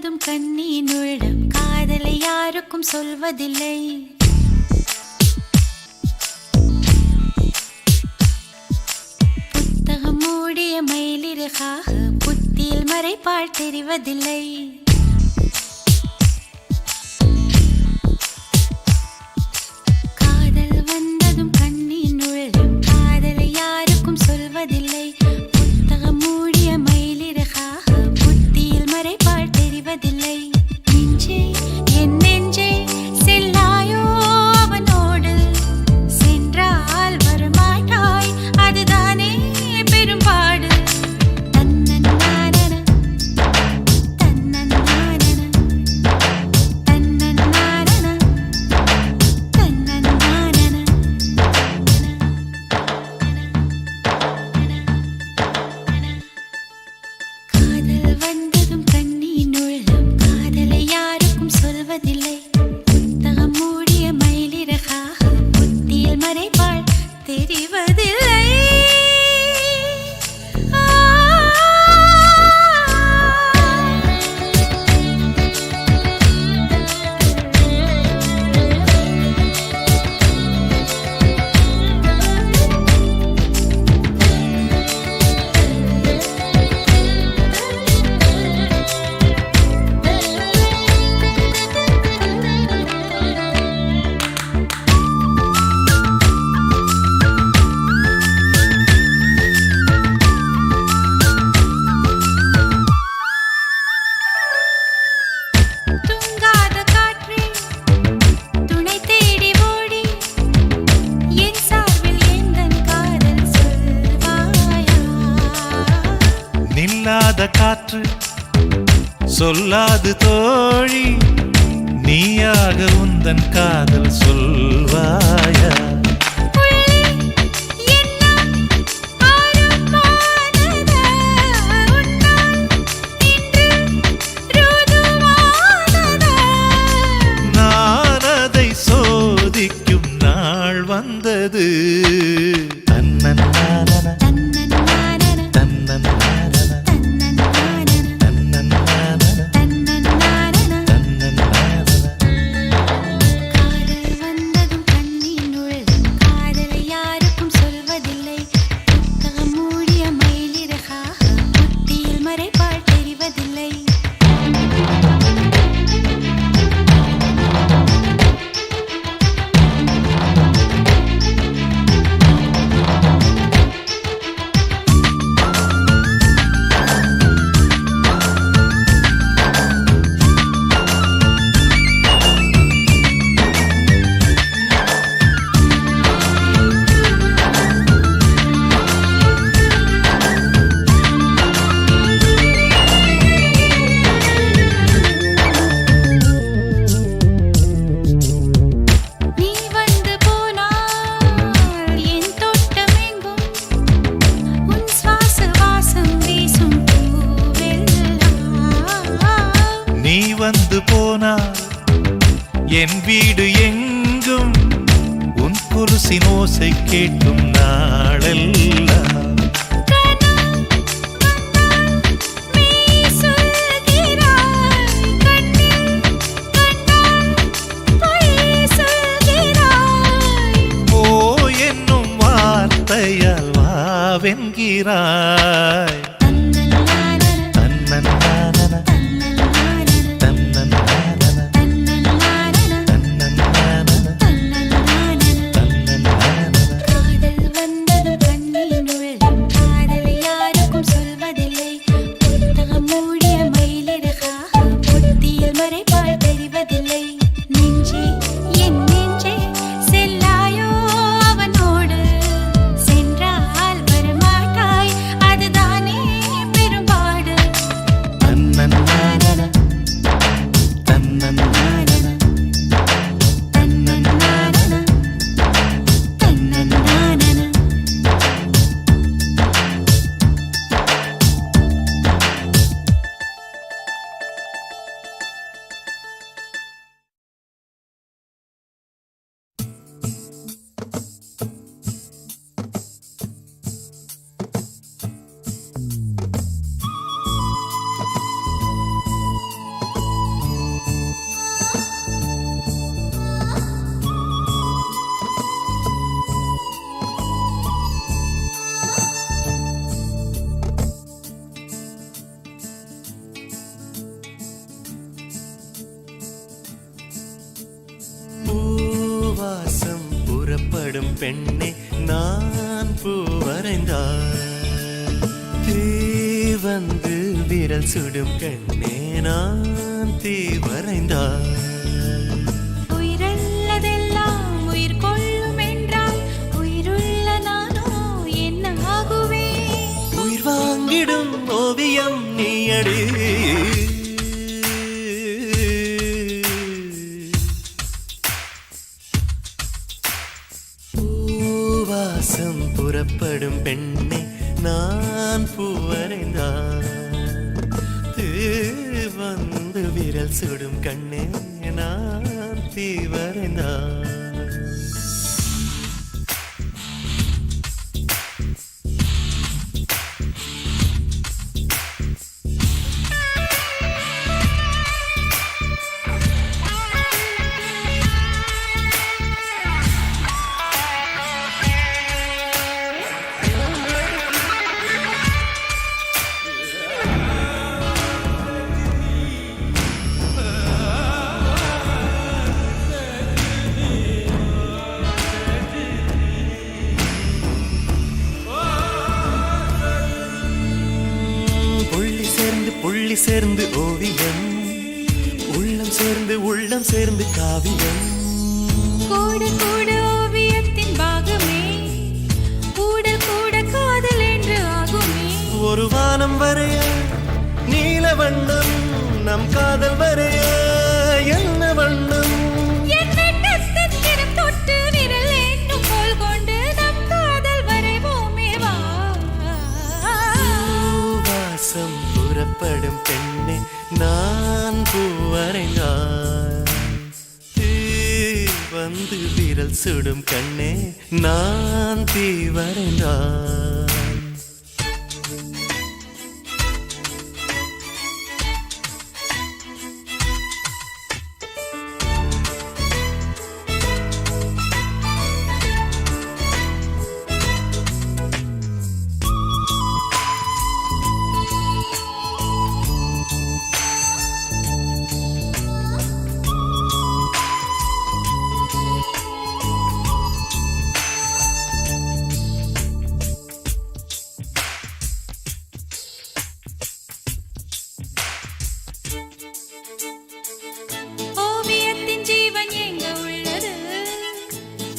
வந்ததும் கண்ணின் உள்ளம் காதலை யாருக்கும் சொல்வதில்லை. புத்தகம் மூடிய மயிலிறகாக புத்தியில் மறைப்பால் தெரிவதில்லை. காதல் வந்ததும் கண்ணின் உள்ளம் காதலை யாருக்கும் சொல்வதில்லை. புத்தகம் மூடிய மயிலிறகாக புத்தியில் மறைப்பால் தெரிவதில்லை. நெஞ்சே என் நெஞ்சே செல்லாயோ அவனோடு, சென்றால் வரமாட்டாய் அதுதானே பெரும்பாடு. தன்னன்னானன தன்னன்னானன தன்னன்னானன தன்னன்னானன. காதல் வந்ததும் கண்ணின் உள்ளம் காதலை யாருக்கும் சொல்வதில்லை. புத்தகம் மூடிய மயிலிறகாக புத்தியில் மறைப்பால் தெரிவதில்லை. தூங்காத காற்றே துணை தேடி ஓடி என் சார்பில் எந்தன் காதல் சொல்வாயா. நில்லாத காற்று சொல்லாது தோழி, நீயாக உந்தன் காதல் சொல்வாயா. உள்ளே எண்ணம் ஆரம்பமானதா, உன்னால் இன்று ருதுவானதா. நான் அதை சோதிக்கும் நாள் வந்தது. தன்னன்னானன தன்னன்னானன தன்னன்னானன தன்னன்னானன தன்னன்னானன தன்னன்னானன. தன்னன்னானன. காதல் வந்ததும் கண்ணின் உள்ளம் காதலை யாருக்கும் சொல்வதில்லை. புத்தகம் மூடிய மயிலிறகாக புத்தியில் மறைப்பால் தெரிவதில்லை. நீ வந்து போனால் என் தோட்டமெங்கும் உன் சுவாச வாசம் வீசும் பூவெல்லாம். நீ வந்து போனால் என் வீடு எங்கும் உன் குருசின் ஓசை கேட்கும் நாளெல்லாம். மெய் சொல்கிறாய் கண்ணில் கண்டால் பொய் சொல்கிறாய். ஓ என்னும் வார்த்தையால் வாவென்கிறாய். தன்னன்னானன தன்னன்னானன தன்னன்னானன தன்னன்னானன தன்னன்னானன தன்னன்னானன தன்னன்னானன. தன்னன்னானன. காதல் வந்ததும் கண்ணின் உள்ளம் காதலை யாருக்கும் சொல்வதில்லை. புத்தகம் மூடிய மயிலிறகாக புத்தியில் மறைப்பால் தெரிவதில்லை. நெஞ்சே என் நெஞ்சே செல்லாயோ அவனோடு, சென்றால் வரமாட்டாய் புறப்படும் பெண்ணே நான் பூ வரைந்தார் வந்து விரல் சுடும் கண்ணே நான் தீ வரைந்தார் உயிரல்லதெல்லாம் உயிர் கொள்ளும் என்றால் உயிருள்ள நானோ என்ன ஆகுவேன் உயிர் வாங்கிடும் ஓவியம் நீயடி பூவாசம் புறப்படும் பெண்ணே நான் பூவரைந்தான் வந்து விரல் சுடும் கண்ணே நான் தீ வரைந்தான் புள்ளி சேர்ந்து ஓவியம் உள்ளம் சேர்ந்து காவியம் கூடு கூடு ஓவியத்தின் பாகமே கூடல் கூட காதல் என்று ஆகுமே ஒரு வானம் வரைய நீல வண்ணம் நம் காதல் வரைய என்ன வண்ணம் என் வெட்டத்தின் திறம் தொட்டு விரல் என்னும் போல் கொண்டு நம் காதல் வரைவோமே வா வாசம் புறப்படும் பெண்ணே நான் பூவரைந்தான் வந்து விரல் சுடும் கண்ணே நான் தீ வரைந்தான்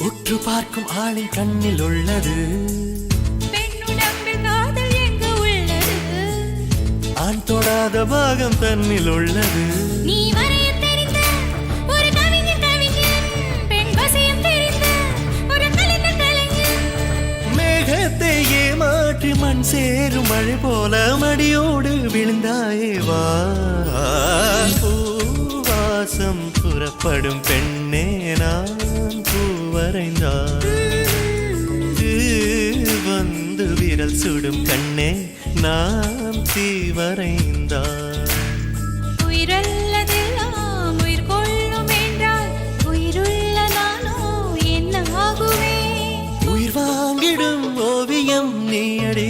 உற்று பார்க்கும் ஆளின் கண்ணில் உள்ளது பெண்ணுடம்பில் காதல் எங்கு உள்ளது ஆண் தொடாத பாகம் தன்னில் உள்ளது நீ வரைய தெரிந்த ஒரு கவிஞன் பெண் வசியம் தெரிந்த ஒரு கலைஞன் மேகத்தை ஏமாற்றி மண் சேரும் மழை போல மடியோடு விழுந்தாயே வா பூவாசம் புறப்படும் பெண்ணே நான் பூவரைந்தான் வந்து விரல் சுடும் கண்ணே நான் தீ வரைந்தான் உயிரல்லதெல்லாம் உயிர் கொள்ளும் என்றால் உயிருள்ள நானோ என்ன ஆகுவேன் உயிர் வாங்கிடும் ஓவியம் நீயடி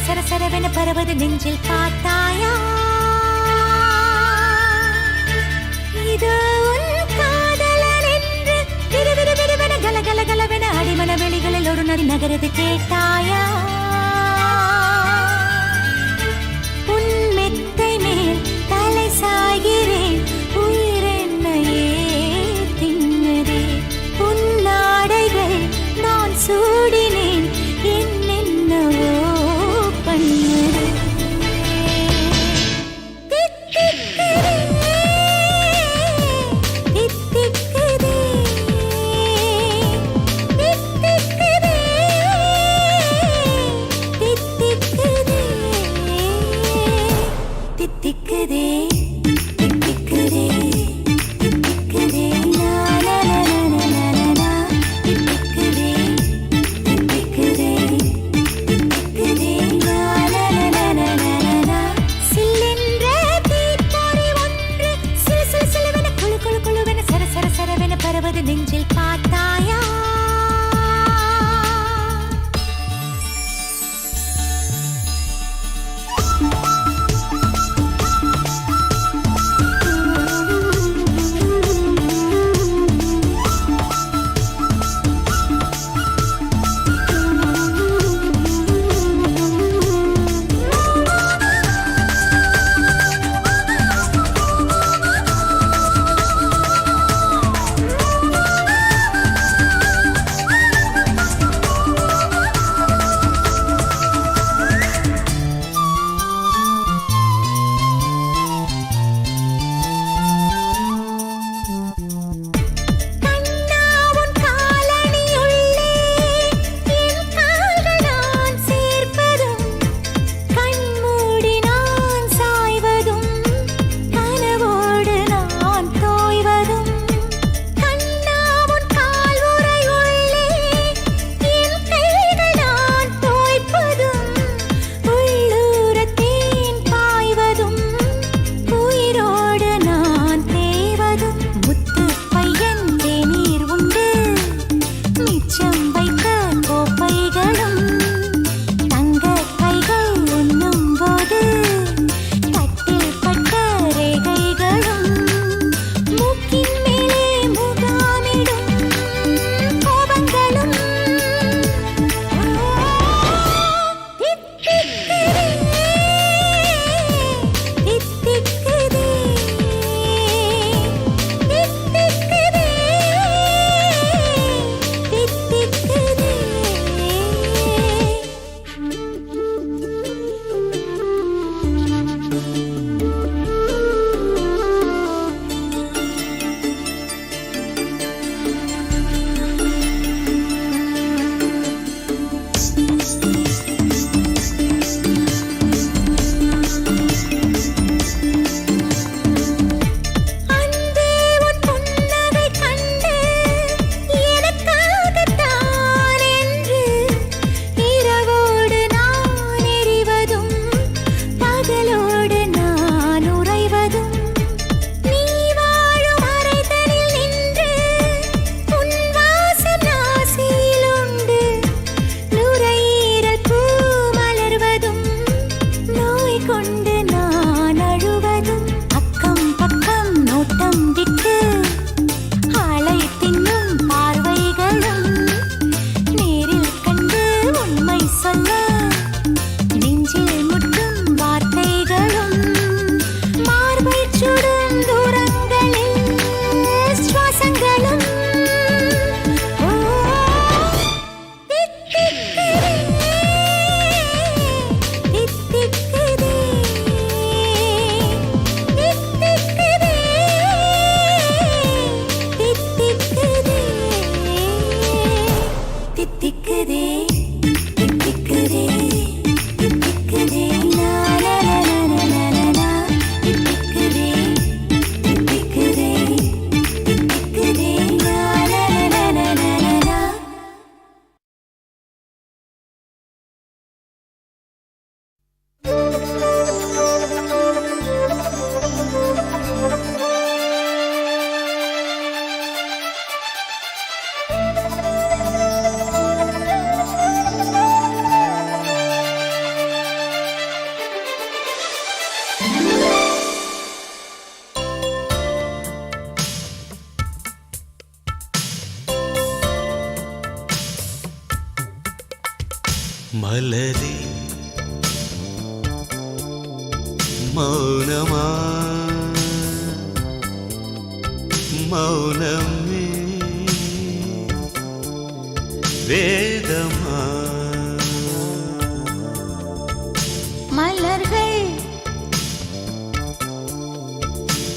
சரசரவென பரவது நெஞ்சில் பார்த்தாயா இது உன் காதலன் என்று விறுவிறுவென கலகலகலவென அடிமன வெளிகளில் ஒரு நதி நகரது கேட்டாயா உன் மெத்தை மேல் தலை சாய்கிறேன் உயிரென்னையே தின்னதே உன் நாடைகள் நான் சூடினேன் என் மலரே மௌனமா மௌனமே வேதமா மலர்கள்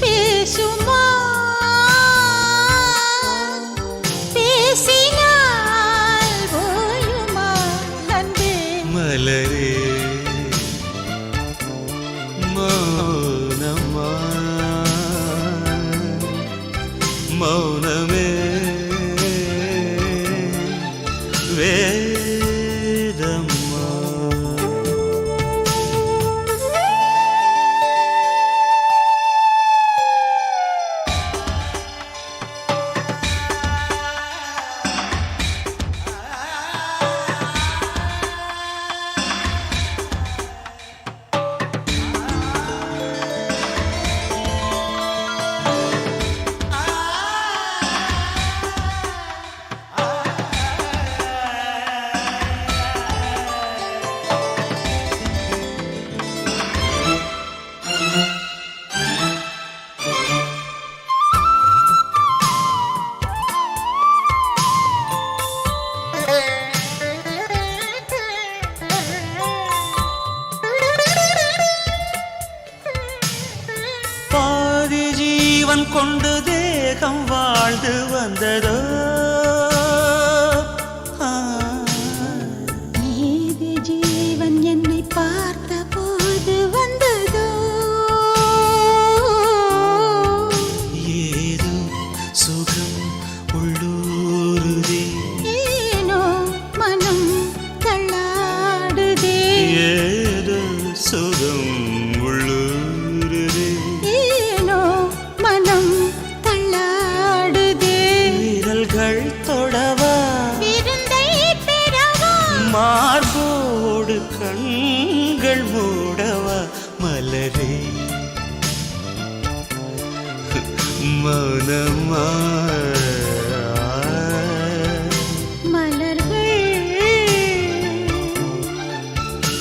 பேசுமா பேசினால் ஓயுமா அன்பே மலரே மௌனமா மௌனமே வேதமா பாதி ஜீவன் கொண்டு தேகம் வாழ்ந்து வந்ததோ நீதி ஜீவன் என்னை பார்த்த போது வந்ததோ ஏதோ சுகம் உள்ளூருதே ஏனோ மனம் தள்ளாடுதே ஏதோ சுகம் உள்ளூருதே ஏனோ மனம் தள்ளாடுதே விரல்கள் தொடவா விருந்தை பெறவா மார்போடு கண்கள் மூடவா மலரே மௌனமா மலர்கள்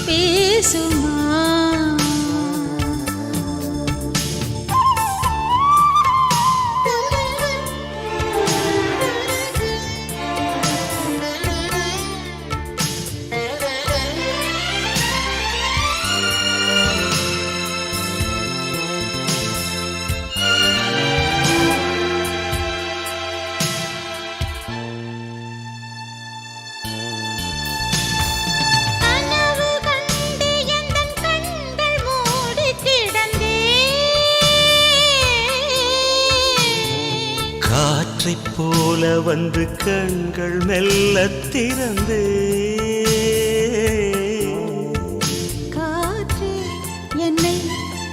பேசுமா கனவு கண்டு எந்தன் கண்கள் மூடி கிடந்தேன் காற்றைப் போல வந்து கண்கள் மெல்ல திறந்தே காற்றே என்னை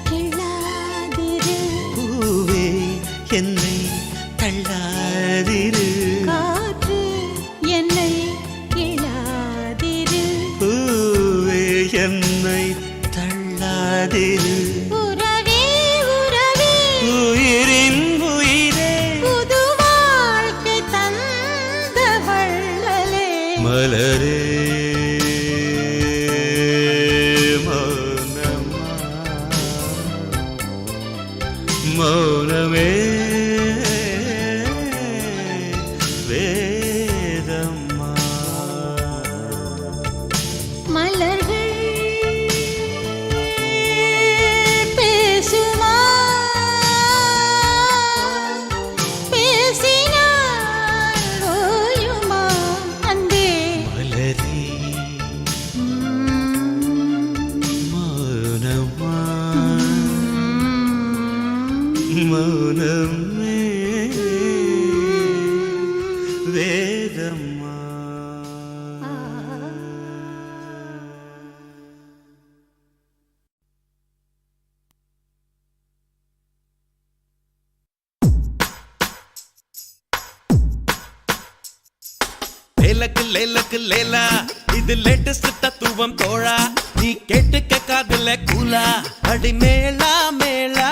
கிள்ளாதிரு பூவே என்னை தள்ளாதிரு காற்றே என்னை கிள்ளாதிரு பூவே என்னை தள்ளாதிரு உறவே உறவே உயிரின் உயிரே புது வாழ்க்கை தந்த வள்ளலே மலரே மௌனமா மௌனமே வேதமா மலர்கள் பேசுமா பேசினால் ஓயுமா அன்பே மலரே மௌனமா மௌனமே வேதமா லேலக்கு லேலக்கு லேலா இது லேட்டஸ்ட் தத்துவம் தோழா நீ கேட்டுக்க காதுல கூலா அடி மேளா மேளா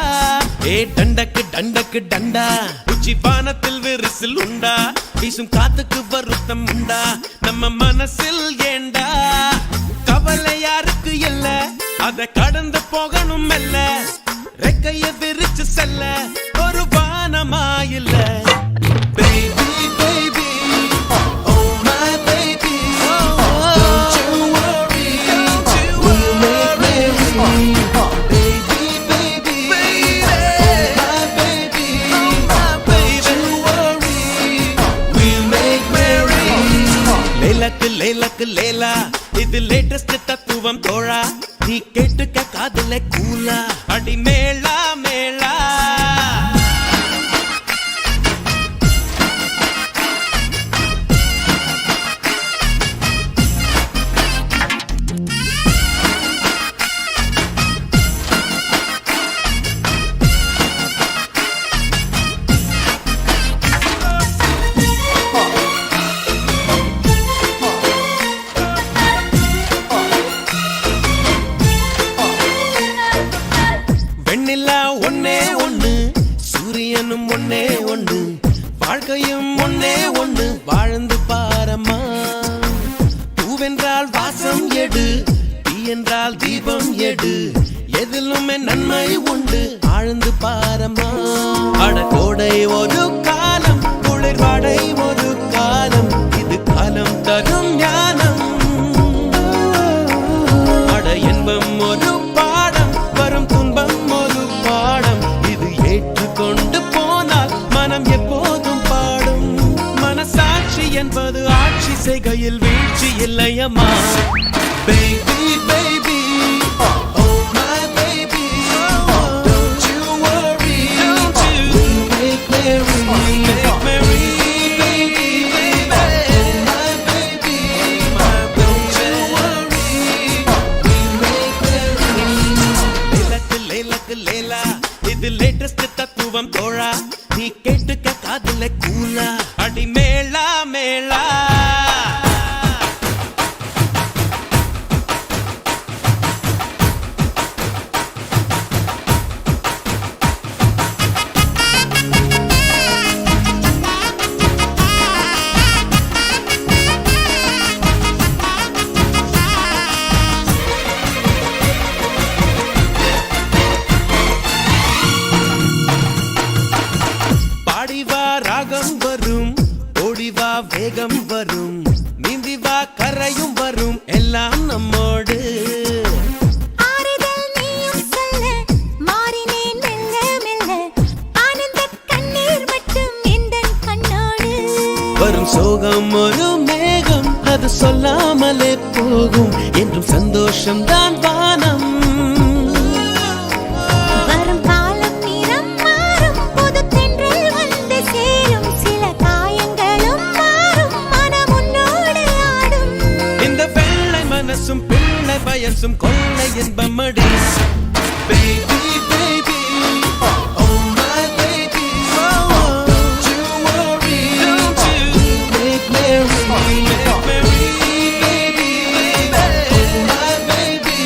ஏ டண்டக்கு டண்டக்கு டண்டா உச்சி வானத்தில் விரிசில் உண்டா வீசும் காத்துக்கு வருத்தம் உண்டா நம்ம மனசில் ஏண்டா கவலை யாருக்கு இல்ல அத கடந்து போகணும் மெல்ல ரெக்கைய விரிச்சு செல்ல ஒரு வானமா இல்ல Baby, baby, oh my baby, don't you worry, we'll make merry. Baby, baby, oh my baby, don't you worry, we'll make merry. லேலக்கு லேலக்கு லேலா இது லேட்டஸ்ட் தத்துவம் தோழா நீ கேட்டுக்க காதுல கூலா அடி மேளா மேளா வெண்ணிலா ஒன்னே ஒண்ணு சூரியனும் ஒன்னே ஒண்ணு வாழ்க்கையும் ஒன்னே ஒண்ணு வாழ்ந்து பாரம்மா பூவென்றால் வாசம் எடு தீ என்றால் தீபம் எடு எதிலுமே நன்மை உண்டு ஆழ்ந்து பாரம்மா அடகோடை ஒரு காலம் குளிர் வாடை ஒரு காலம் இது காலம் தரும் ஞானம் அட இன்பம் ஒரு பாடம் வரும் துன்பம் ஒரு பாடம் இது ஏற்றுக்கொண்டு போனால் மனம் எப்போதும் பாடும் மனசாட்சி என்பது ஆட்சி செய்கையில் வீழ்ச்சி இல்லையம்மா Baby, baby, oh my baby, don't you worry, we'll make merry, baby, oh my baby, don't you worry, we'll make merry. லேலக்கு லேலக்கு லேலா இது லேட்டஸ்ட் தத்துவம் தோழா நீ கேட்டுக்க காதுல கூலா அடி மேளா மேளா பாடிவா ராகம் வரும் ஓடிவா வேகம் வரும் நீந்திவா கரையும் வரும் எல்லாம் நம்மோடு ஆறுதல் நீயும் சொல்ல மாறினேன் மெல்ல மெல்ல ஆனந்தக் கண்ணீர் மட்டும் எந்தன் கண்ணோடு வரும் சோகம் ஒரு மேகம் அது சொல்லாமலே போகும் என்றும் சந்தோஷம் தான் வானம் வரும் காலம் நிறம் மாறும் புது தென்றல் வந்து சேரும் சில காயங்களும் மாறும் மனம் உன்னோடு ஆடும் இந்த வெள்ளை மனசும் பிள்ளை வயசும் கொள்ளை இன்பமடி Baby, baby, oh my baby, don't you worry, we'll make merry, baby, oh my baby,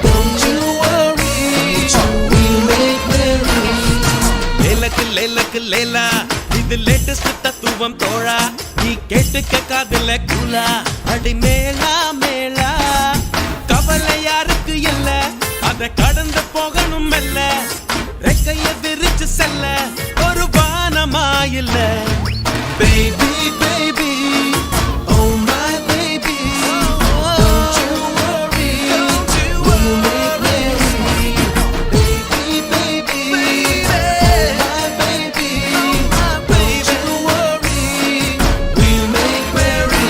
don't you worry, we'll make merry. லேலக்கு லேலக்கு லேலா இது லேட்டஸ்ட் தத்துவம் தோழா நீ கேட்டுக்க காதுல கூலா அடி மேளா மேளா கவலை யாருக்கு இல்ல அத கடந்து போகணும் மெல்ல ரெக்கைய விரிச்சு செல்ல ஒரு வானமா இல்ல Baby, baby, oh my baby, don't you worry, we'll make merry, baby, oh my baby, don't you worry, we'll make merry.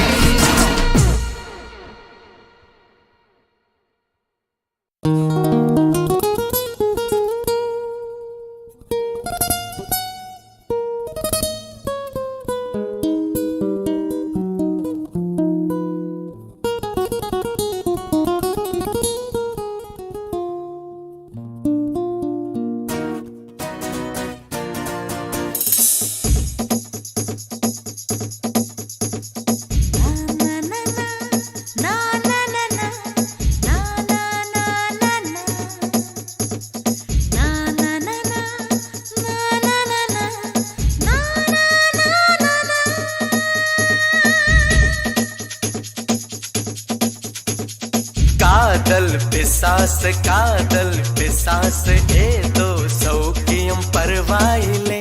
பிசாசு காதல் பிசாசு ஏதோ சௌக்கியம் பரவாயில்லை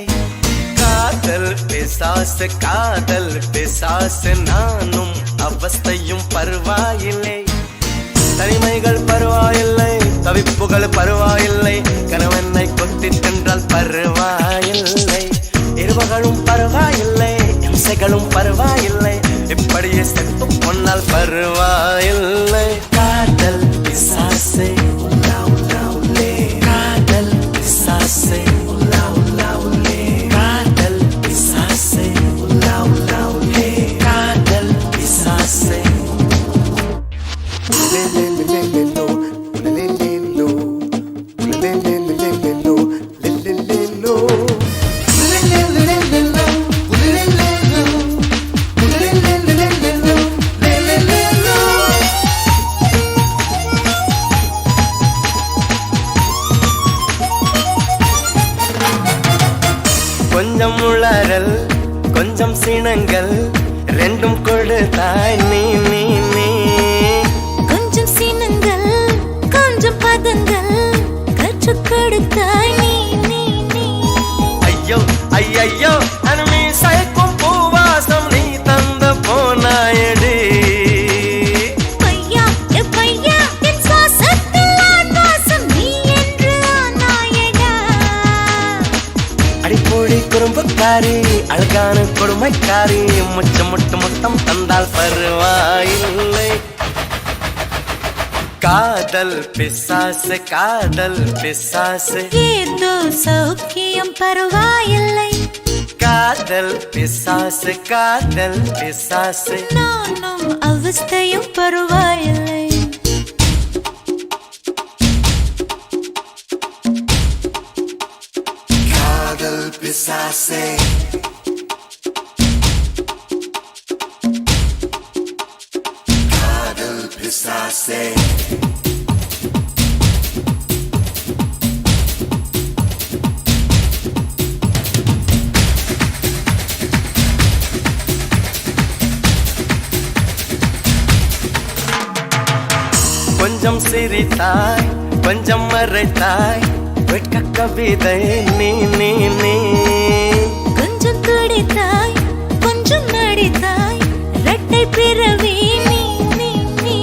காதல் பிசாசு நானும் அவஸ்தையும் பரவாயில்லை தனிமைகள் பரவாயில்லை தவிப்புகள் பரவாயில்லை கணவனை கொத்தி தின்றால் பரவாயில்லை இருவகளும் பரவாயில்லை இம்சைகளும் பரவாயில்லை இப்படியே செத்து பொன்னால் பரவாயில்லை காதல் பிசாசு காதல் பிசாசு காதல் பிசாசு காதல் பிசாசு கொஞ்சம் உளறல் கொஞ்சம் சினங்கள் ரெண்டும் கொடுத்தாய் நீ நீ நீ கொஞ்சம் சினங்கள் கொஞ்சம் பதங்கள் கற்றுக் கொடுத்தாய் நீ நீ நீ ஐயோ ஐயோ அனுமி சைக்கும் பூவாசம் நீ தந்த போனாயடி பையா பையா என் சுவாசத்தில் ஆன்வாசம் நீ என்று ஆனாயடா அடிப்பொழி குறும்புக்காரி அழகான கொடுமைக்காரி முச்சம் முட்டு முத்தம் தந்தால் பரவாயில்லை காதல் பிசாசு ஏதோ சௌக்கியம் பரவாயில்லை காதல் பிசாசு நானும் அவஸ்தையும் பரவாயில்லை காதல் பிசாசே காதல் பிசாசே கொஞ்சம் சிரித்தாய் கொஞ்சம் மறைத்தாய் வெட்க கவிதை நீ நீ நீ கொஞ்சம் துடித்தாய் கொஞ்சம் நடித்தாய் இரட்டை பிறவி நீ நீ நீ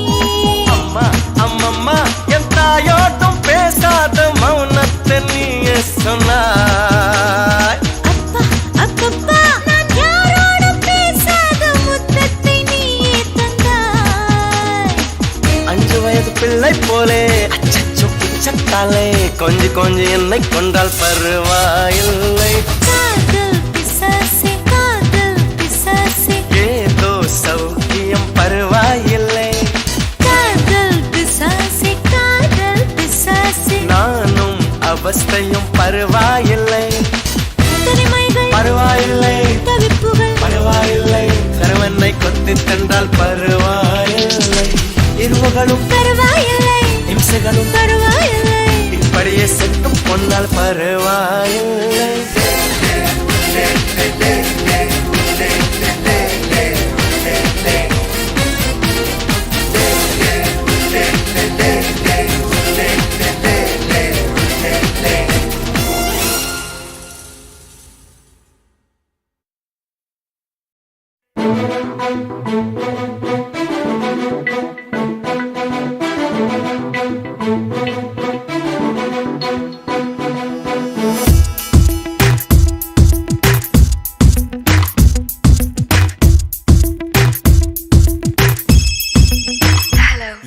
அம்மா அம்மம்மா என் தாயோட்டும் பேசாத மௌனத்தை நீயே சொன்னாய் அப்பா அப்பப்பா நான் யாரோடும் பேசாத முத்தத்தை நீயே தந்தாய் 5 வயது பிள்ளை போலே அச்சச்சோ பிச்சத்தாலே கொஞ்சி என்னை கொண்டால் பரவாயில்லை காதல் பிசாசே ஏதோ சௌக்கியம் பரவாயில்லை காதல் பிசாசே நானும் அவஸ்தையும் பரவாயில்லை தனிமைகள் பரவாயில்லை தவிப்புகள் பரவாயில்லை கணவனை கொத்தி தந்தால் பரவாயில்லை இருவகளும் பரவாயில்லை இம்சைகளும் பரவாயில்லை இப்படியே செத்தும் பொன்னால் பரவாயில்லை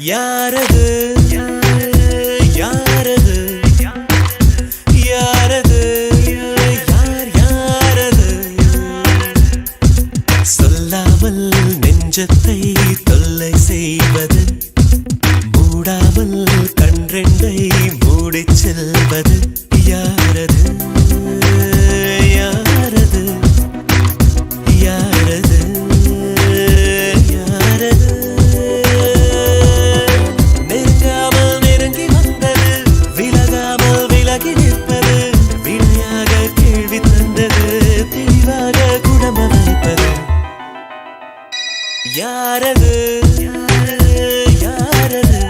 யாரது யாரது யாரது யாரது சொல்லாமல் நெஞ்சத்தை தொல்லை செய்வது மூடாமல் கன்றெண்டை மூடிச் செல்வது யாரது யாரது யாரது யாரது நெருங்காமல் நெருங்கி வந்தது விலகாமல் விலகி நிற்பது வினையாக கேள்வி தந்தது தெளிவாக குணம் அமைப்பது யாரது யாரது யாரது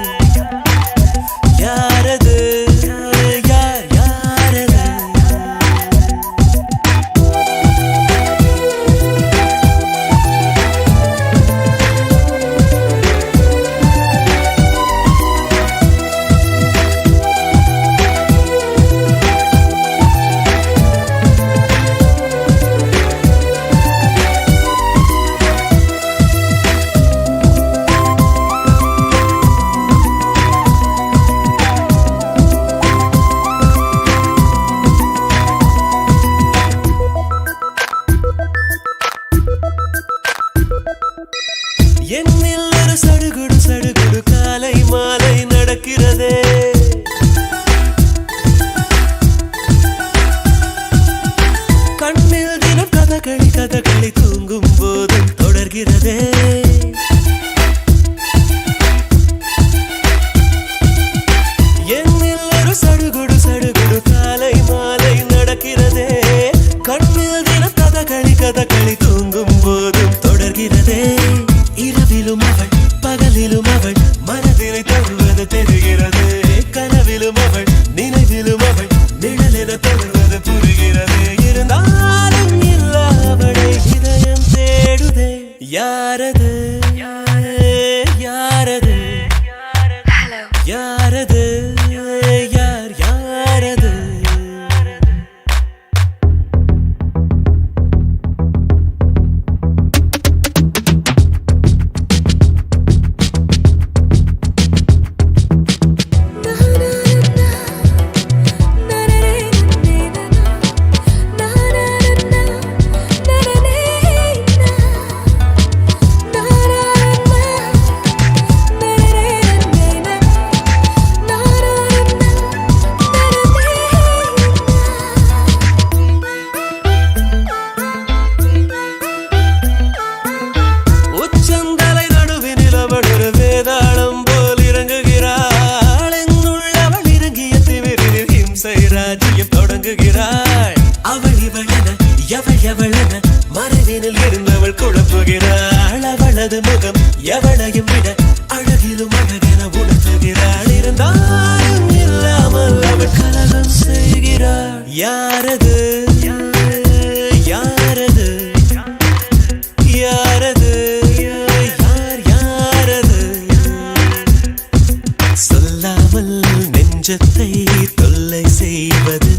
என்னில் ஒரு சடுகுடு சடுகுடு காலை மாலை நடக்கிறதே கண்ணில் தினம் கதகளி கதகளி தூங்கும் போதும் தொடர்கிறதே என்னில் ஒரு சடுகுடு சடுகுடு காலை மாலை நடக்கிறதே கண்ணில் தினம் கதகளி கதகளி தூங்கும் போதும் தொடர்கிறதே இரவிலும் அவள் பகலிலும் அவள் மனதினை தருவது தெரிகிறது கனவிலும் அவள் நினைவிலும் அவள் நிழலென தருவது புரிகிறது இருந்தாலும் இல்ல அவளை இதயம் தேடுதே யாரது யாரது யாரது யார் யாரது உச்சந்தலை நடுவினில் அவள் ஒரு வேதாளம் போல் இறங்குகிறாள் எங்குள்ளவள் இறங்கிய திமிரில் ஹிம்சை ராஜ்யம் தொடங்குகிறாள் அவள் இவளென எவள் எவளென மறைவினில் இருந்தவள் குழப்புகிறாள் அவளது முகம் எவளையும் விட அழகிலும் அழகென உணர்த்துகிறாள் இருந்தாலும் இல்லாமல் அவள் கலகம் செய்கிறாள் யாரது யாரது யாரது யார் யாரது சொல்லாமல் நெஞ்சத்தை தொல்லை செய்வது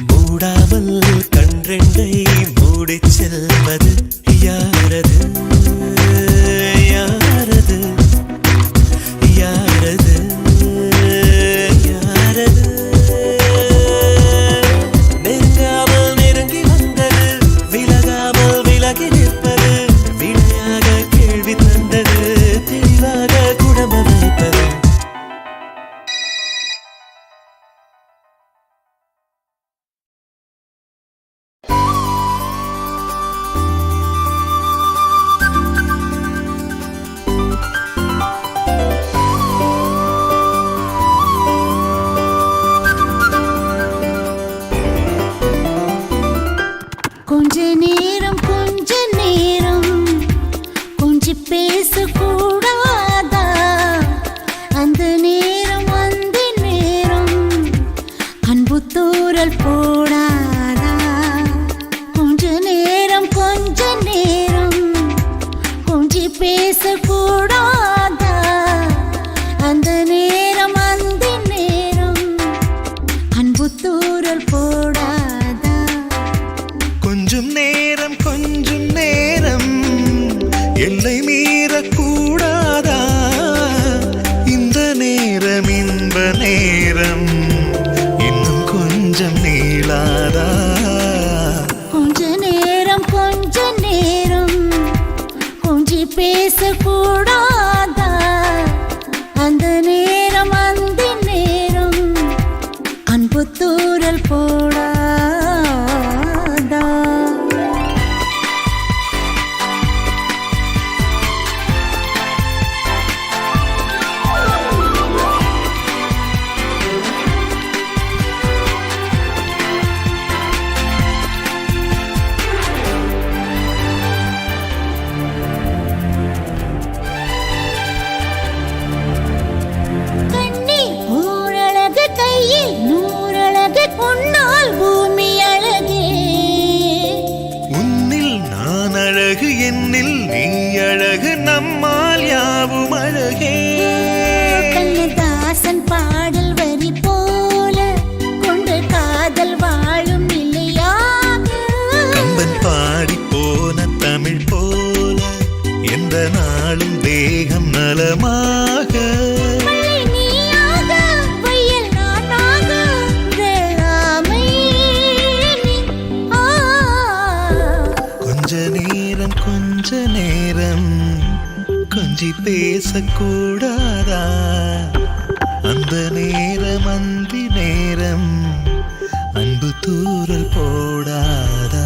மூடாமல் கன்றெண்டை மூடிச் செல்வது யாரது யாரது யாரது யாரது நெருங்காமல் நெருங்கி வந்தது விலகாமல் விலகி நிற்பது விடையாக கேள்வி தந்தது தெளிவாக குணம வைப்பது கொஞ்ச நேரம் கொஞ்சி பேசக்கூடாதா அந்த நேரம் அன்பு தூரல் போடாதா கொஞ்ச நேரம் கொஞ்சி பேசக்கூடாதா அந்த நேரம் அன்பு தூரல் போடாதா கொஞ்சம் நேரம் எல்லை மீறக்கூடாதா இந்த நேரம் இன்ப நேரம் இன்னும் கொஞ்சம் நீளாதா கொஞ்ச நேரம் கொஞ்சி பேசக்கூடாதா அந்த நேரம் அன்பு தூரல் போடாதா கண்ணி ஊரழகு கையில் நூறழகு பொன்னால் பூமி அழகே உன்னில் நான் அழகு என்னில் நீ அழகு நம்மால் யாவும் அழகே கண்ணதாசன் பாடல் வரி போல கொண்டு காதல் வாழும் நிலையாக கம்பன் பாடி போன தமிழ் போல எந்த நாளும் தேகம் நலமாக மழை நீயாக வயல் நானாக வேளாமை நீ. கொஞ்ச நேரம் கொஞ்சி பேசக்கூடாதா அந்த நேரம் அந்தி நேரம் அன்பு தூரல் போடாதா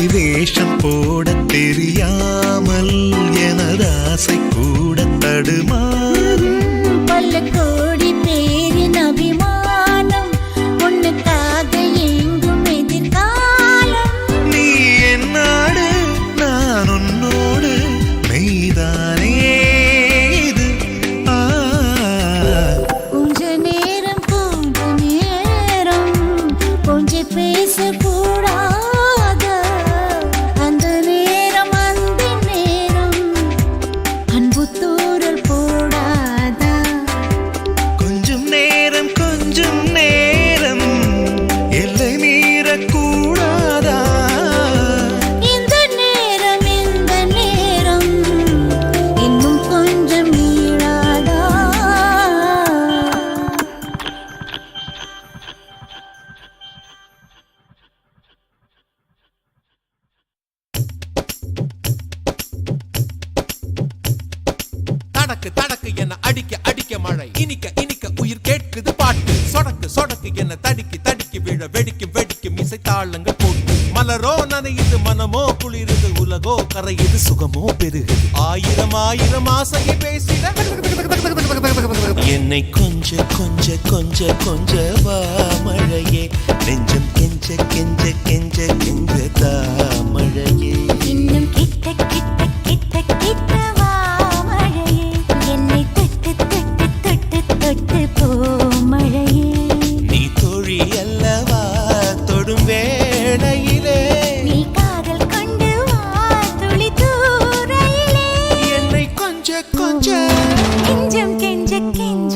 வேஷம் போட தெரியாமல் எனது ஆசை கூட தடுமாறும் பல கோடி பேரின் அபிமானம் உன்னுக்காக எங்கும் எதிர்காலம் நீ என்னோடு நான் உன்னோடு மெய்தானே இது கொஞ்ச நேரம் கொஞ்சம் பேசக்கூடாது தடக்கு என்ன அடிக்க அடிக்க மழை இனிக்க இனிக்க உயிர் கேட்குது பாட்டு சொடக்கு சொடக்கு என்ன தடிக்கி தடிக்கி விழ வெடிக்கும் வெடிக்கும் இசை தாளங்கள் போட்டு மலரோ நனையுது மனமோ குளிருது உலகோ கரையுது சுகமோ பெருகுது ஆயிரம் ஆயிரம் ஆசையை பேசிட என்னை கொஞ்ச கொஞ்ச கொஞ்ச கொஞ்ச வா மழையே நெஞ்சம் கெஞ்ச கெஞ்ச கெஞ்ச கெஞ்ச தா மழையே இன்னும் கிட்ட கிட்ட கிட்ட கிட்ட வா மழையே என்னை தொட்டு தொட்டு தொட்டு தொட்டு போ மழையே நீ தோழி அல்லவா தொடும் வேளையிலே நீ காதல் கொண்டு வா துளி தூரையிலே என்னை கொஞ்ச கொஞ்ச கெஞ்சம் கெஞ்ச கெஞ்ச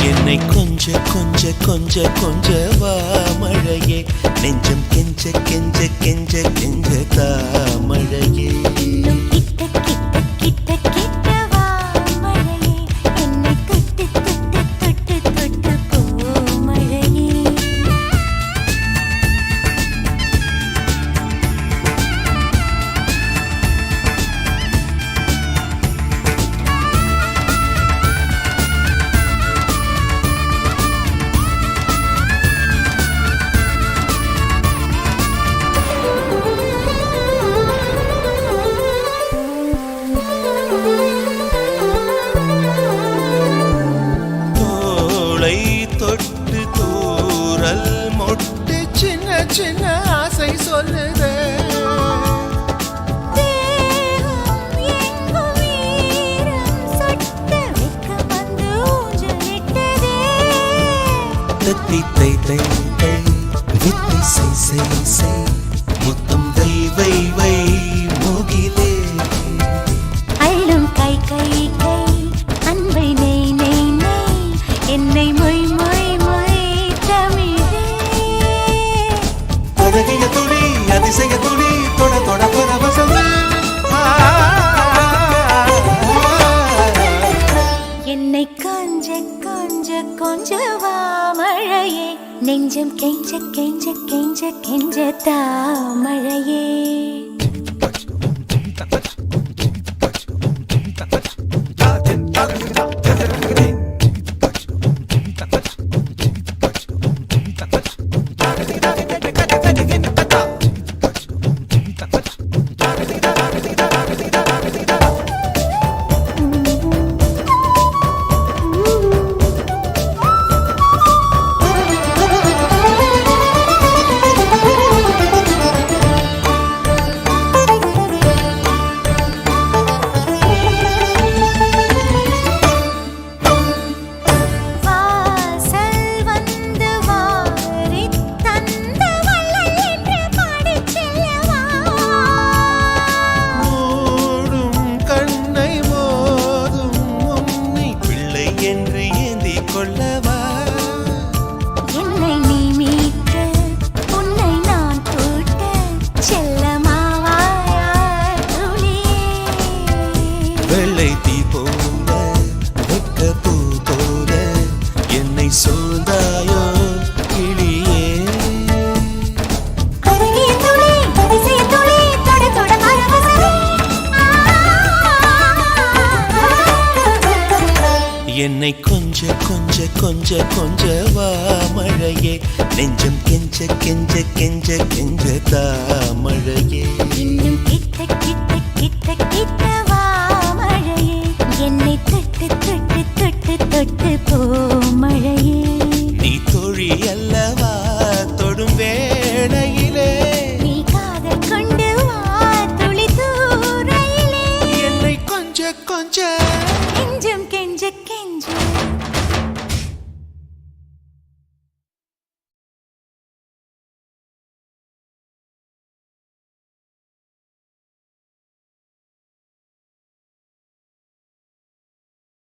என்னை கொஞ்ச கொஞ்ச கொஞ்ச கொஞ்ச வா மழையே நெஞ்சம் கெஞ்ச கெஞ்ச கெஞ்ச கெஞ்ச தா மழையே இன்னும் கிட்ட கிட்ட கிட்ட கிட்ட வா மழையே என்னை தொட்டு தொட்டு தொட்டு தொட்டு போ மழையே தோளை தொட்டு தூரல் மொட்டு சின்ன சின்ன ஆசை சொல்லுதே தேகம் எங்கும் ஈரம் சொட்ட வெட்கம் வந்து ஊஞ்சலிட்டதே தத்தி தை தை தை வித்தை செய் செய் செய் முத்தம் வை வை வை மோகிலே அள்ளும் கை கை கை அன்பை நெய் நெய் நெய் என்னை மொய் மொய் மொய் தமிழே அழகிய துளி அதிசய துளி தொட தொட பரவசமே என்னை கொஞ்ச கொஞ்ச கொஞ்ச வா மழையே நெஞ்சம் கெஞ்ச கெஞ்ச கெஞ்ச கெஞ்ச தா மழையே என்னை கொஞ்ச கொஞ்ச கொஞ்ச கொஞ்ச வா மழையே நெஞ்சம் கெஞ்ச கெஞ்ச கெஞ்ச கெஞ்ச தாமழையே இன்னும் கிட்ட கிட்ட கிட்ட கிட்ட வா மழையே என்னை தொட்டு தொட்டு தொட்டு தொட்டு போ மழையே நீ தோழி அல்லவா